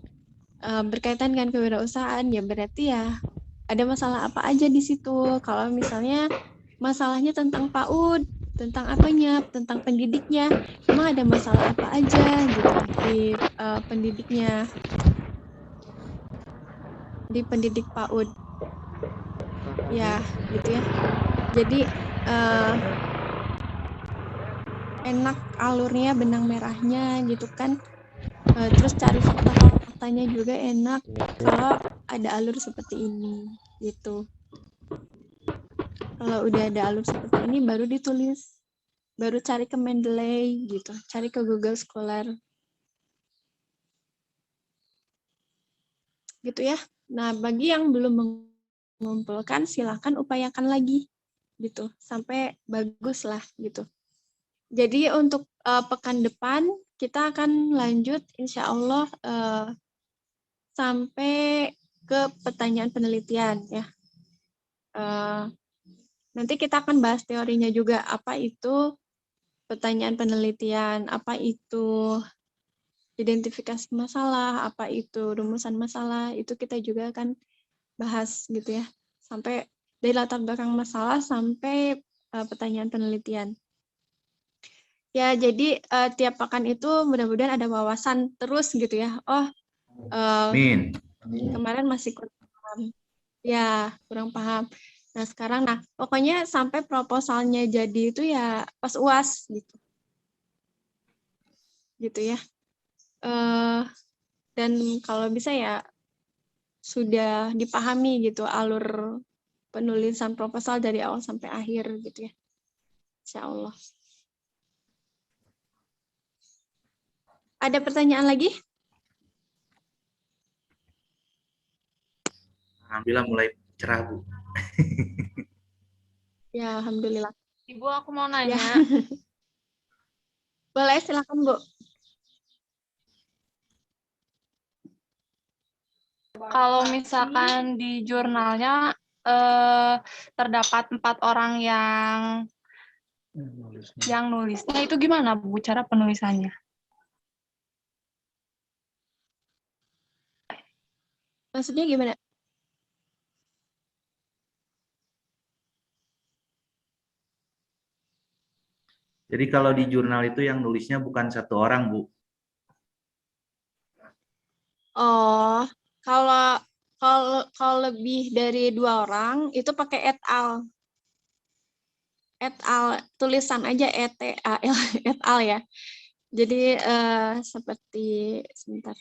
berkaitan dengan kewirausahaan, ya berarti ya ada masalah apa aja di situ. Kalau misalnya masalahnya tentang PAUD, tentang apanya, tentang pendidiknya, emang ada masalah apa aja gitu di pendidiknya, di pendidik PAUD. Ya, gitu ya. Jadi enak alurnya, benang merahnya gitu kan. Terus cari fakta-faktanya juga enak kalau ada alur seperti ini gitu. Kalau udah ada alur seperti ini baru ditulis, baru cari ke Mendeley gitu, cari ke Google Scholar. Gitu ya. Nah, bagi yang belum mengumpulkan silakan upayakan lagi gitu sampai bagus lah gitu. Jadi untuk pekan depan kita akan lanjut insya Allah sampai ke pertanyaan penelitian ya. Nanti kita akan bahas teorinya juga, apa itu pertanyaan penelitian, apa itu identifikasi masalah, apa itu rumusan masalah, itu kita juga akan bahas gitu ya. Sampai dari latar belakang masalah sampai pertanyaan penelitian. Ya, jadi tiap pekan itu mudah-mudahan ada wawasan terus gitu ya. Oh, kemarin masih kurang paham. Ya, kurang paham. Nah, sekarang, pokoknya sampai proposalnya jadi itu ya pas UAS gitu. Gitu ya. Dan kalau bisa ya sudah dipahami gitu alur penulisan proposal dari awal sampai akhir gitu ya. Insya Allah. Ada pertanyaan lagi? Alhamdulillah mulai cerah, Bu. Ya, alhamdulillah. Ibu, aku mau nanya. Ya. Boleh, silakan, Bu. Kalau misalkan di jurnalnya terdapat 4 orang yang nulisnya, itu gimana Bu cara penulisannya? Maksudnya gimana? Jadi kalau di jurnal itu yang nulisnya bukan satu orang, Bu. Oh, kalau lebih dari 2 orang itu pakai et al. Et al, tulisan aja ETAL, et al ya. Jadi seperti sebentar.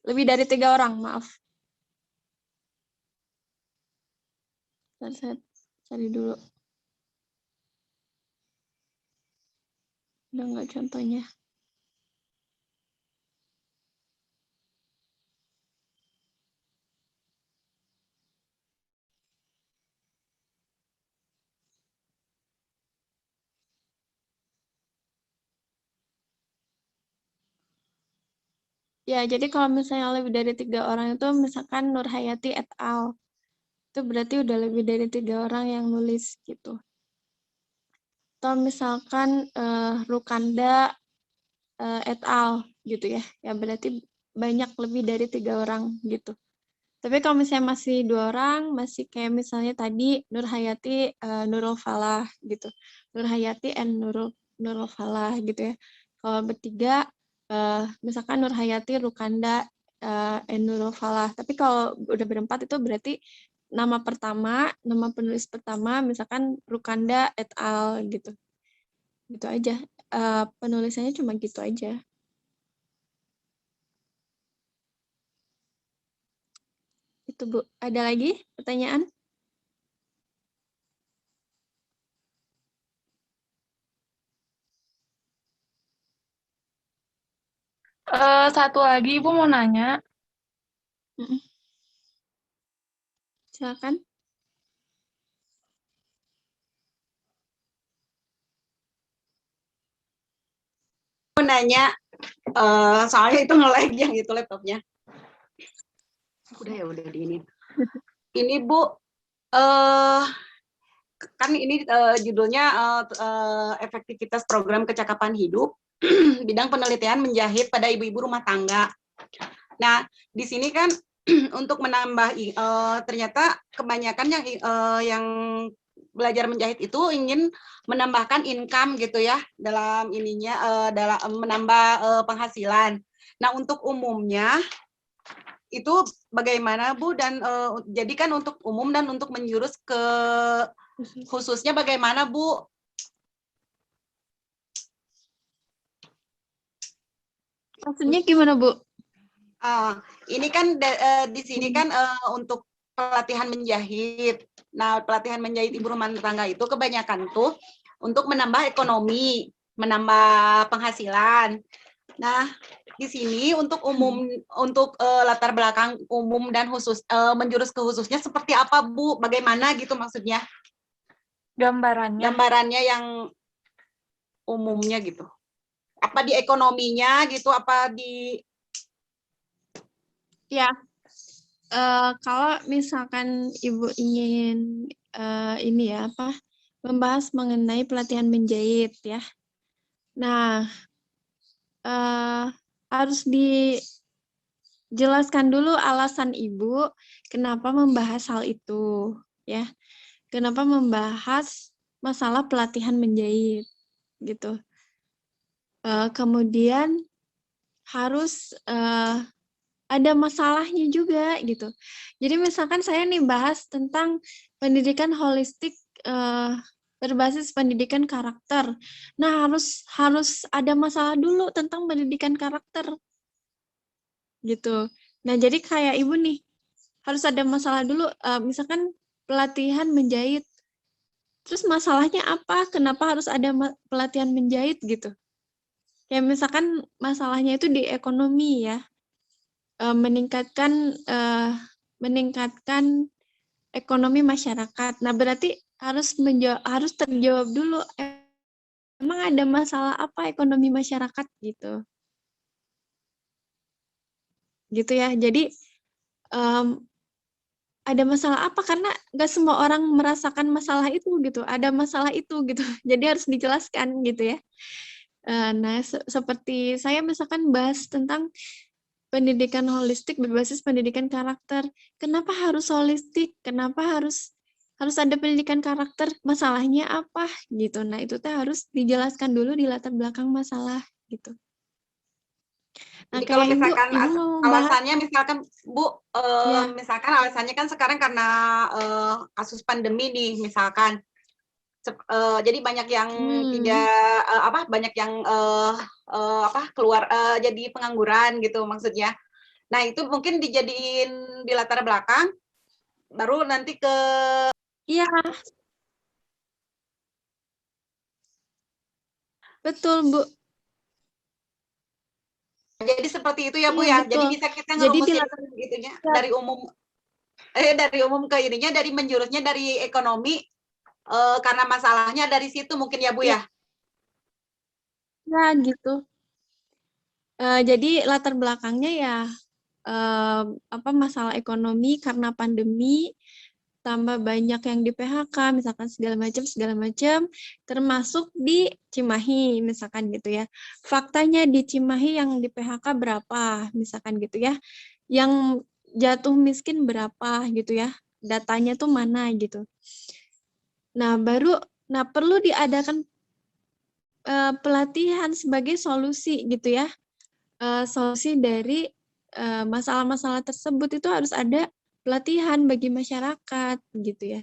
Lebih dari 3 orang, maaf. Saya cari dulu. Udah nggak contohnya. Ya, jadi kalau misalnya lebih dari 3 orang itu, misalkan Nur Hayati et al. Itu berarti udah lebih dari 3 orang yang nulis gitu. Atau misalkan Rukanda et al. Gitu ya. Ya berarti banyak lebih dari 3 orang gitu. Tapi kalau misalnya masih 2 orang, masih kayak misalnya tadi Nur Hayati, Nurul Falah gitu. Nur Hayati and Nurul Falah gitu ya. Kalau bertiga, misalkan Nur Hayati, Rukanda, and Nurul Falah. Tapi kalau udah berempat itu berarti nama pertama, nama penulis pertama, misalkan Rukanda et al. Gitu. Gitu aja. penulisannya cuma gitu aja. Itu Bu. Ada lagi pertanyaan? Satu lagi Ibu mau nanya. Mm-mm. Silakan. Mau nanya, soalnya itu nge-lag yang itu laptopnya. Udah di ini. Ini Bu, kan ini judulnya efektivitas program kecakapan hidup bidang penelitian menjahit pada ibu-ibu rumah tangga. Nah, di sini kan untuk menambah ternyata kebanyakan yang belajar menjahit itu ingin menambahkan income gitu ya dalam ininya dalam menambah penghasilan. Nah, untuk umumnya itu bagaimana Bu, dan jadi kan untuk umum dan untuk menjurus ke khususnya bagaimana Bu? Maksudnya gimana Bu? Ini kan di sini kan untuk pelatihan menjahit. Nah, pelatihan menjahit ibu rumah tangga itu kebanyakan tuh untuk menambah ekonomi, menambah penghasilan. Nah, di sini untuk umum, untuk latar belakang umum dan khusus menjurus ke khususnya seperti apa Bu? Bagaimana gitu maksudnya? Gambarannya. Gambarannya yang umumnya gitu. Apa di ekonominya gitu? Apa di Ya, kalau misalkan Ibu ingin ini ya apa membahas mengenai pelatihan menjahit ya. Nah, harus dijelaskan dulu alasan Ibu kenapa membahas hal itu ya. Kenapa membahas masalah pelatihan menjahit gitu. Kemudian harus ada masalahnya juga gitu. Jadi misalkan saya nih bahas tentang pendidikan holistik berbasis pendidikan karakter. Nah, harus ada masalah dulu tentang pendidikan karakter. Gitu. Nah, jadi kayak Ibu nih harus ada masalah dulu misalkan pelatihan menjahit. Terus masalahnya apa? Kenapa harus ada pelatihan menjahit gitu? Ya misalkan masalahnya itu di ekonomi ya. Meningkatkan ekonomi masyarakat. Nah, berarti harus terjawab dulu emang ada masalah apa ekonomi masyarakat gitu. Gitu ya. Jadi ada masalah apa karena nggak semua orang merasakan masalah itu gitu. Ada masalah itu gitu. Jadi harus dijelaskan gitu ya. Nah, seperti saya misalkan bahas tentang pendidikan holistik berbasis pendidikan karakter. Kenapa harus holistik? Kenapa harus ada pendidikan karakter? Masalahnya apa? Gitu. Nah, itu teh harus dijelaskan dulu di latar belakang masalah gitu. Nah, jadi kalau kayak misalkan Ibu mau bahas alasannya misalkan Bu, ya. misalkan alasannya kan sekarang karena kasus pandemi nih misalkan. Jadi banyak yang tidak banyak yang keluar jadi pengangguran gitu maksudnya. Nah, itu mungkin dijadiin di latar belakang baru nanti ke Iya. Betul, Bu. jadi seperti itu ya Bu Iya, ya. Jadi betul. bisa kita Jadi di ngerumusin latar gitunya dari umum ke ininya, dari menjurusnya dari ekonomi karena masalahnya dari situ mungkin ya Bu ya. ya gitu. Jadi latar belakangnya ya masalah ekonomi karena pandemi, tambah banyak yang di PHK, misalkan segala macam, termasuk di Cimahi, misalkan gitu ya. Faktanya di Cimahi yang di PHK berapa, misalkan gitu ya. Yang jatuh miskin berapa gitu ya. Datanya tuh mana gitu. Nah, perlu diadakan pelatihan sebagai solusi gitu ya. Solusi dari masalah-masalah tersebut itu harus ada pelatihan bagi masyarakat gitu ya.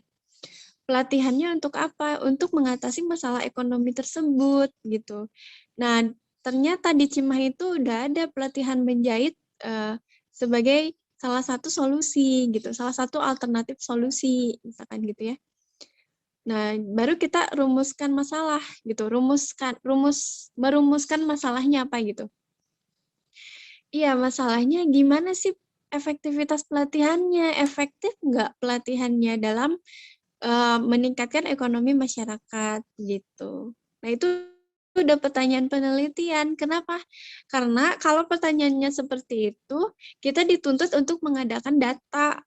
pelatihannya untuk apa? Untuk mengatasi masalah ekonomi tersebut gitu. Nah, ternyata di Cimahi itu udah ada pelatihan menjahit sebagai salah satu solusi gitu, salah satu alternatif solusi misalkan gitu ya. Nah, baru kita rumuskan masalah gitu, merumuskan masalahnya apa gitu. Iya, masalahnya gimana sih efektivitas pelatihannya? Efektif nggak pelatihannya dalam meningkatkan ekonomi masyarakat gitu. Nah, itu udah pertanyaan penelitian. Kenapa? Karena kalau pertanyaannya seperti itu, kita dituntut untuk mengadakan data,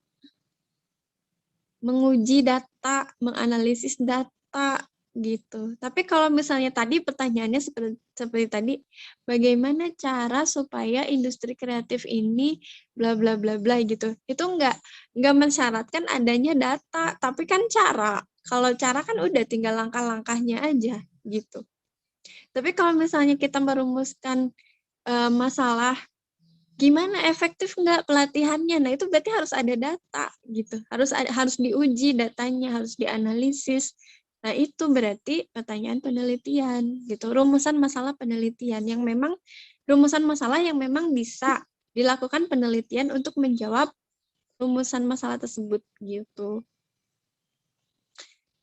menguji data, menganalisis data gitu. Tapi kalau misalnya tadi pertanyaannya seperti tadi, bagaimana cara supaya industri kreatif ini bla bla bla bla gitu. Itu nggak mensyaratkan adanya data, tapi kan cara. Kalau cara kan udah tinggal langkah-langkahnya aja gitu. Tapi kalau misalnya kita merumuskan masalah gimana efektif nggak pelatihannya, nah itu berarti harus ada data gitu, harus diuji datanya, harus dianalisis. Nah itu berarti pertanyaan penelitian gitu, rumusan masalah penelitian yang memang rumusan masalah yang memang bisa dilakukan penelitian untuk menjawab rumusan masalah tersebut gitu.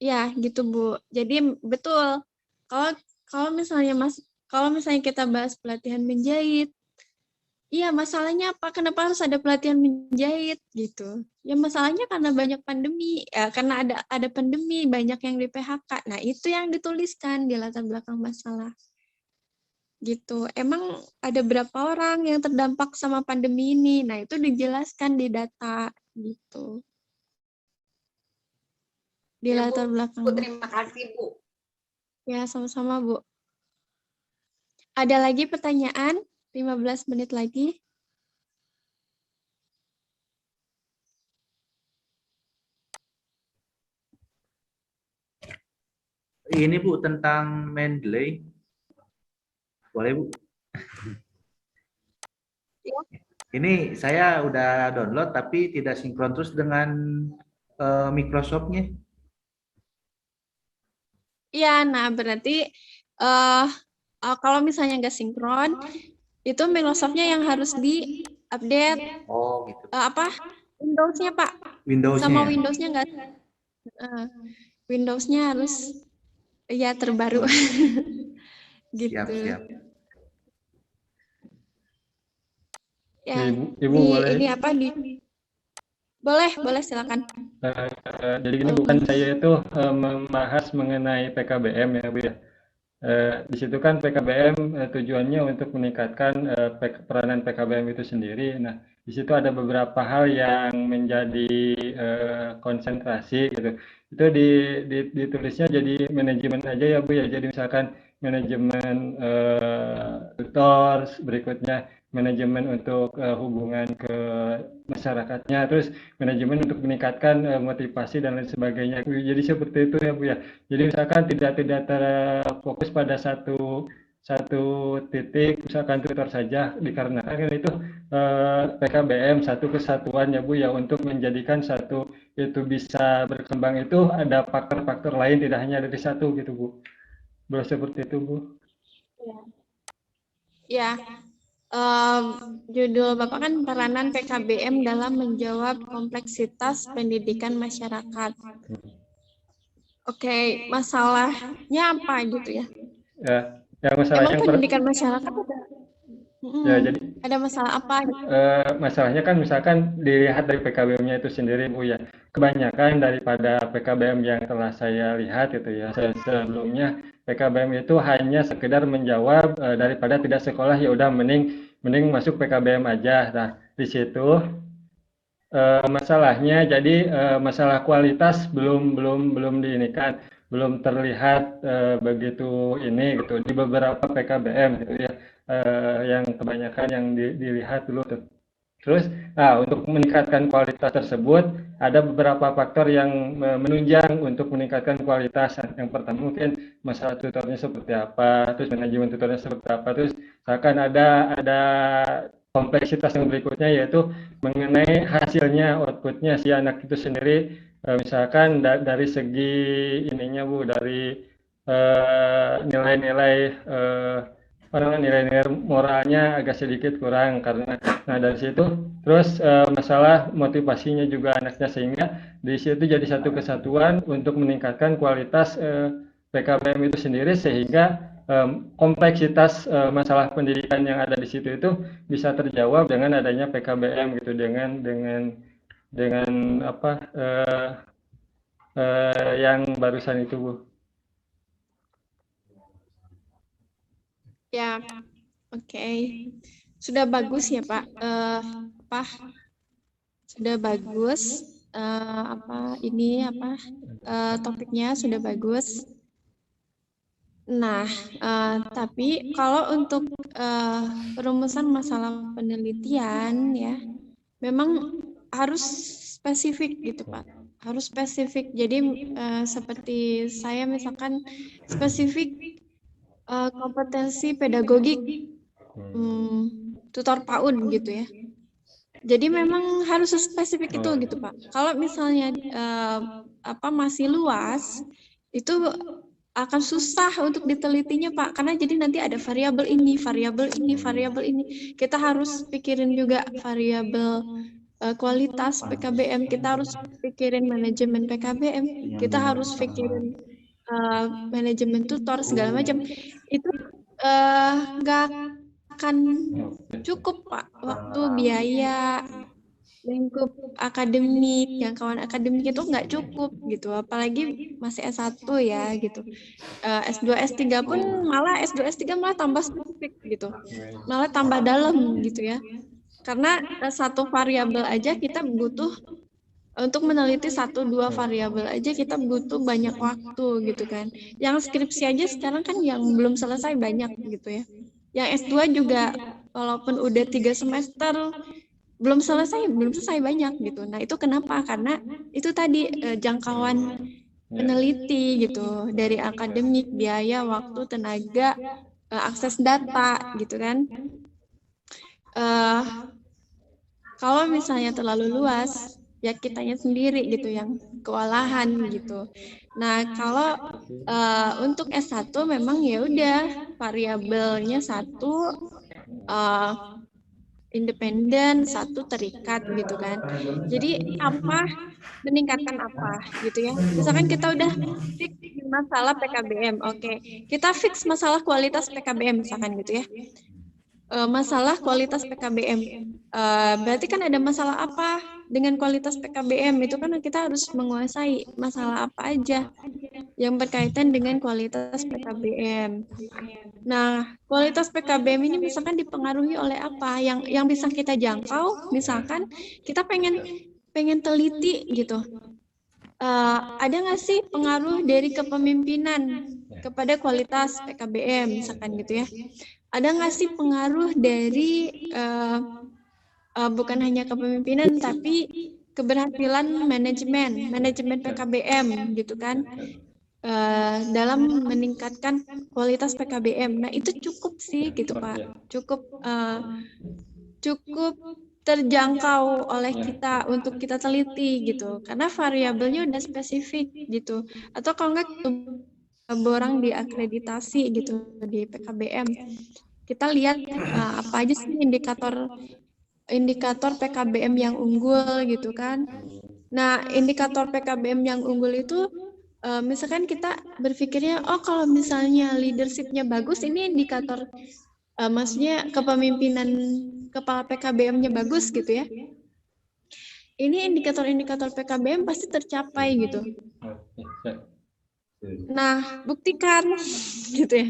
Ya gitu Bu. Jadi betul kalau kalau misalnya kita bahas pelatihan menjahit. Iya, masalahnya apa? Kenapa harus ada pelatihan menjahit gitu? Ya masalahnya karena banyak pandemi, karena ada pandemi, banyak yang di PHK. Nah, itu yang dituliskan di latar belakang masalah. Gitu. Emang ada berapa orang yang terdampak sama pandemi ini? Nah, itu dijelaskan di data gitu. Di Ya, latar Bu, belakang. terima kasih, Bu. Ya, sama-sama, Bu. Ada lagi pertanyaan? 15 menit lagi. Ini Bu tentang Mendeley. Boleh Bu? Ya. Ini saya udah download tapi tidak sinkron terus dengan Microsoft-nya. Iya, nah berarti kalau misalnya nggak sinkron, itu Microsoft-nya yang harus di-update Oh gitu. apa Windows-nya Pak, Windows-nya sama ya? Windows-nya nggak, Windows-nya harus ya terbaru Siap, gitu. siap. Ya, Ibu boleh. ini apa boleh silakan. Jadi gini, bukan saya itu membahas mengenai PKBM ya Bu ya. Di situ kan PKBM tujuannya untuk meningkatkan peranan PKBM itu sendiri. Nah, di situ ada beberapa hal yang menjadi konsentrasi gitu. Itu ditulisnya jadi manajemen aja ya Bu ya. Jadi misalkan manajemen tutor, berikutnya manajemen untuk hubungan ke masyarakatnya, terus manajemen untuk meningkatkan motivasi dan lain sebagainya. Jadi seperti itu ya Bu ya. Jadi misalkan tidak terfokus pada satu titik, misalkan tutor saja, dikarenakan itu PKBM satu kesatuan ya Bu ya, untuk menjadikan satu itu bisa berkembang itu ada faktor-faktor lain, tidak hanya dari satu gitu Bu. Boleh seperti itu Bu. Ya, judul Bapak kan peranan PKBM dalam menjawab kompleksitas pendidikan masyarakat. Oke, masalahnya apa gitu ya? Ya masalah Emang yang pendidikan masyarakat ya, jadi ada masalah apa? masalahnya kan misalkan dilihat dari PKBM-nya itu sendiri Bu ya. Kebanyakan daripada PKBM yang telah saya lihat itu ya sebelumnya, PKBM itu hanya sekedar menjawab daripada tidak sekolah ya udah mending masuk PKBM aja. Nah, di situ masalahnya jadi masalah kualitas belum diinikan, belum terlihat begitu ini gitu di beberapa PKBM gitu ya, yang kebanyakan yang dilihat dulu tuh. Terus, nah untuk meningkatkan kualitas tersebut ada beberapa faktor yang menunjang untuk meningkatkan kualitas. Yang pertama mungkin masalah tutornya seperti apa, terus manajemen tutornya seperti apa, terus akan ada kompleksitas yang berikutnya yaitu mengenai hasilnya, outputnya si anak itu sendiri Misalkan dari segi ininya Bu, dari nilai-nilai nilai-nilai moralnya agak sedikit kurang karena dari situ terus masalah motivasinya juga anaknya, sehingga di situ jadi satu kesatuan untuk meningkatkan kualitas PKBM itu sendiri, sehingga kompleksitas masalah pendidikan yang ada di situ itu bisa terjawab dengan adanya PKBM gitu, dengan apa yang barusan itu Bu. Ya, oke. Sudah bagus ya Pak. Sudah bagus. Topiknya sudah bagus. Nah, tapi kalau untuk perumusan masalah penelitian ya, memang harus spesifik gitu Pak. Harus spesifik. Jadi seperti saya misalkan spesifik kompetensi pedagogik tutor PAUD gitu ya. Jadi memang harus spesifik itu gitu Pak. Kalau misalnya masih luas, itu akan susah untuk ditelitinya Pak, karena jadi nanti ada variabel ini, variabel ini, variabel ini. Kita harus pikirin juga variabel kualitas PKBM, kita harus pikirin manajemen PKBM, kita harus pikirin manajemen tutor segala macam. Itu nggak akan cukup Pak, waktu, biaya, lingkup akademik, jangkauan akademik itu nggak cukup gitu, apalagi masih S1 ya gitu. S2, S3 pun malah S2, S3 malah tambah spesifik gitu, malah tambah dalam gitu ya. Karena satu variabel aja kita butuh untuk meneliti 1-2 variabel aja kita butuh banyak waktu gitu kan. Yang skripsi aja sekarang kan yang belum selesai banyak gitu ya. Yang S2 juga walaupun udah 3 semester belum selesai banyak gitu. Nah, itu kenapa? Karena itu tadi jangkauan peneliti gitu, dari akademik, biaya, waktu, tenaga, akses data gitu kan. Kalau misalnya terlalu luas, ya kitanya sendiri gitu yang kewalahan gitu. Nah, kalau untuk S1 memang ya udah variabelnya 1 independen, 1 terikat gitu kan. Jadi apa meningkatkan apa gitu ya. Misalkan kita udah fix masalah PKBM, oke. Kita fix masalah kualitas PKBM misalkan gitu ya. Masalah kualitas PKBM. Berarti kan ada masalah apa dengan kualitas PKBM, itu kan kita harus menguasai masalah apa aja yang berkaitan dengan kualitas PKBM. Nah, kualitas PKBM ini misalkan dipengaruhi oleh apa yang bisa kita jangkau, misalkan kita pengen teliti gitu. Ada nggak sih pengaruh dari kepemimpinan kepada kualitas PKBM misalkan gitu ya? Ada nggak sih pengaruh dari bukan hanya kepemimpinan tapi keberhasilan manajemen PKBM gitu kan, dalam meningkatkan kualitas PKBM. Nah, itu cukup sih gitu Pak, cukup terjangkau oleh kita untuk kita teliti gitu, karena variabelnya udah spesifik gitu. Atau kalau nggak borang diakreditasi gitu di PKBM, kita lihat apa aja sih indikator PKBM yang unggul gitu kan. Nah, indikator PKBM yang unggul itu misalkan kita berpikirnya, oh kalau misalnya leadership-nya bagus, ini indikator maksudnya kepemimpinan kepala PKBM-nya bagus gitu ya. Ini indikator-indikator PKBM pasti tercapai gitu. Nah, buktikan gitu ya.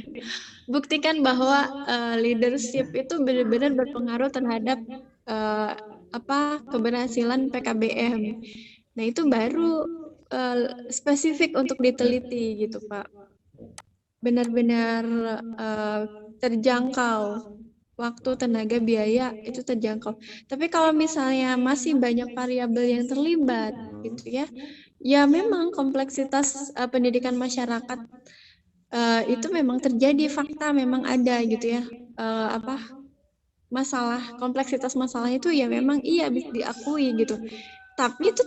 Buktikan bahwa leadership itu benar-benar berpengaruh terhadap keberhasilan PKBM. Nah, itu baru spesifik untuk diteliti gitu Pak. Benar-benar terjangkau, waktu, tenaga, biaya itu terjangkau. Tapi kalau misalnya masih banyak variabel yang terlibat gitu ya, ya memang kompleksitas pendidikan masyarakat itu memang terjadi, fakta memang ada gitu ya. Kompleksitas masalah itu ya memang iya bisa diakui gitu. Tapi itu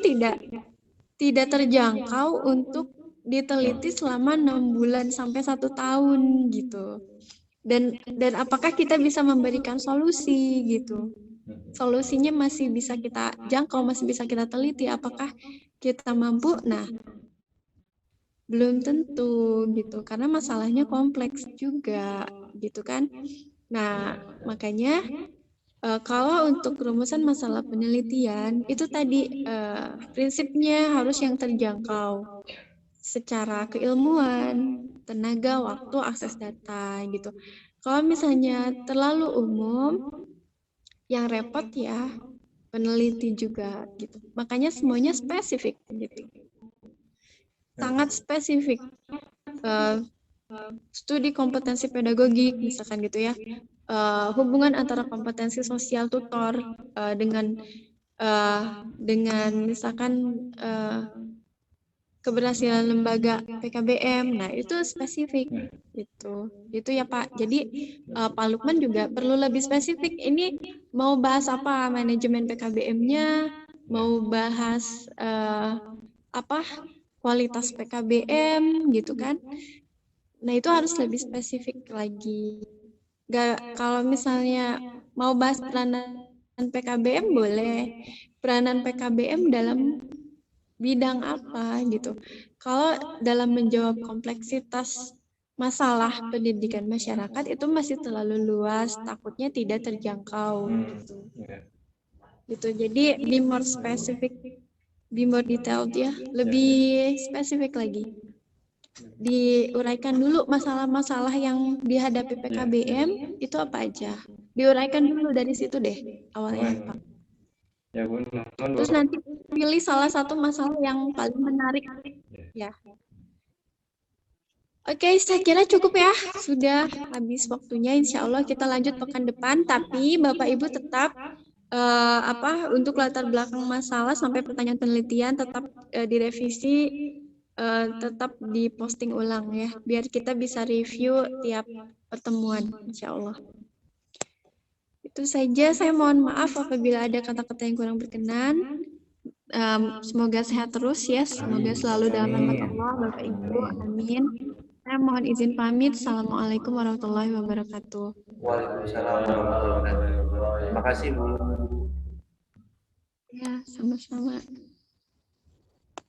tidak terjangkau untuk diteliti selama 6 bulan sampai 1 tahun gitu. Dan apakah kita bisa memberikan solusi gitu? Solusinya masih bisa kita jangkau, masih bisa kita teliti. Apakah kita mampu? Nah, belum tentu gitu, karena masalahnya kompleks juga gitu kan. Nah, makanya kalau untuk rumusan masalah penelitian itu tadi prinsipnya harus yang terjangkau secara keilmuan, tenaga, waktu, akses data gitu. Kalau misalnya terlalu umum, yang repot ya peneliti juga gitu. Makanya semuanya spesifik gitu. Sangat spesifik. Studi kompetensi pedagogik misalkan gitu ya. Hubungan antara kompetensi sosial tutor dengan misalkan keberhasilan lembaga PKBM. Nah, itu spesifik gitu. Itu ya Pak. Jadi Pak Lukman juga perlu lebih spesifik. Ini mau bahas apa? Manajemen PKBM-nya, mau bahas apa? Kualitas PKBM gitu kan. Nah, itu harus lebih spesifik lagi. Kalau misalnya mau bahas peranan PKBM boleh. Peranan PKBM dalam bidang apa gitu. Kalau dalam menjawab kompleksitas masalah pendidikan masyarakat itu masih terlalu luas, takutnya tidak terjangkau gitu. Gitu. Jadi be more specific, be more detailed ya, lebih spesifik lagi. Diuraikan dulu masalah-masalah yang dihadapi PKBM itu apa aja. Diuraikan dulu dari situ deh awalnya, Pak. Ya, Bu. Terus nanti pilih salah satu masalah yang paling menarik. Ya. Oke, saya kira cukup ya. Sudah habis waktunya. Insya Allah kita lanjut pekan depan. Tapi Bapak Ibu tetap untuk latar belakang masalah sampai pertanyaan penelitian tetap direvisi, tetap diposting ulang ya. Biar kita bisa review tiap pertemuan. Insya Allah. Itu saja, saya mohon maaf apabila ada kata-kata yang kurang berkenan. Semoga sehat terus ya, semoga selalu dalam rahmat Allah, Bapak Ibu, amin. Saya mohon izin pamit. Assalamualaikum warahmatullahi wabarakatuh. Waalaikumsalam warahmatullahi wabarakatuh. Terima kasih Bu. Ya, sama-sama.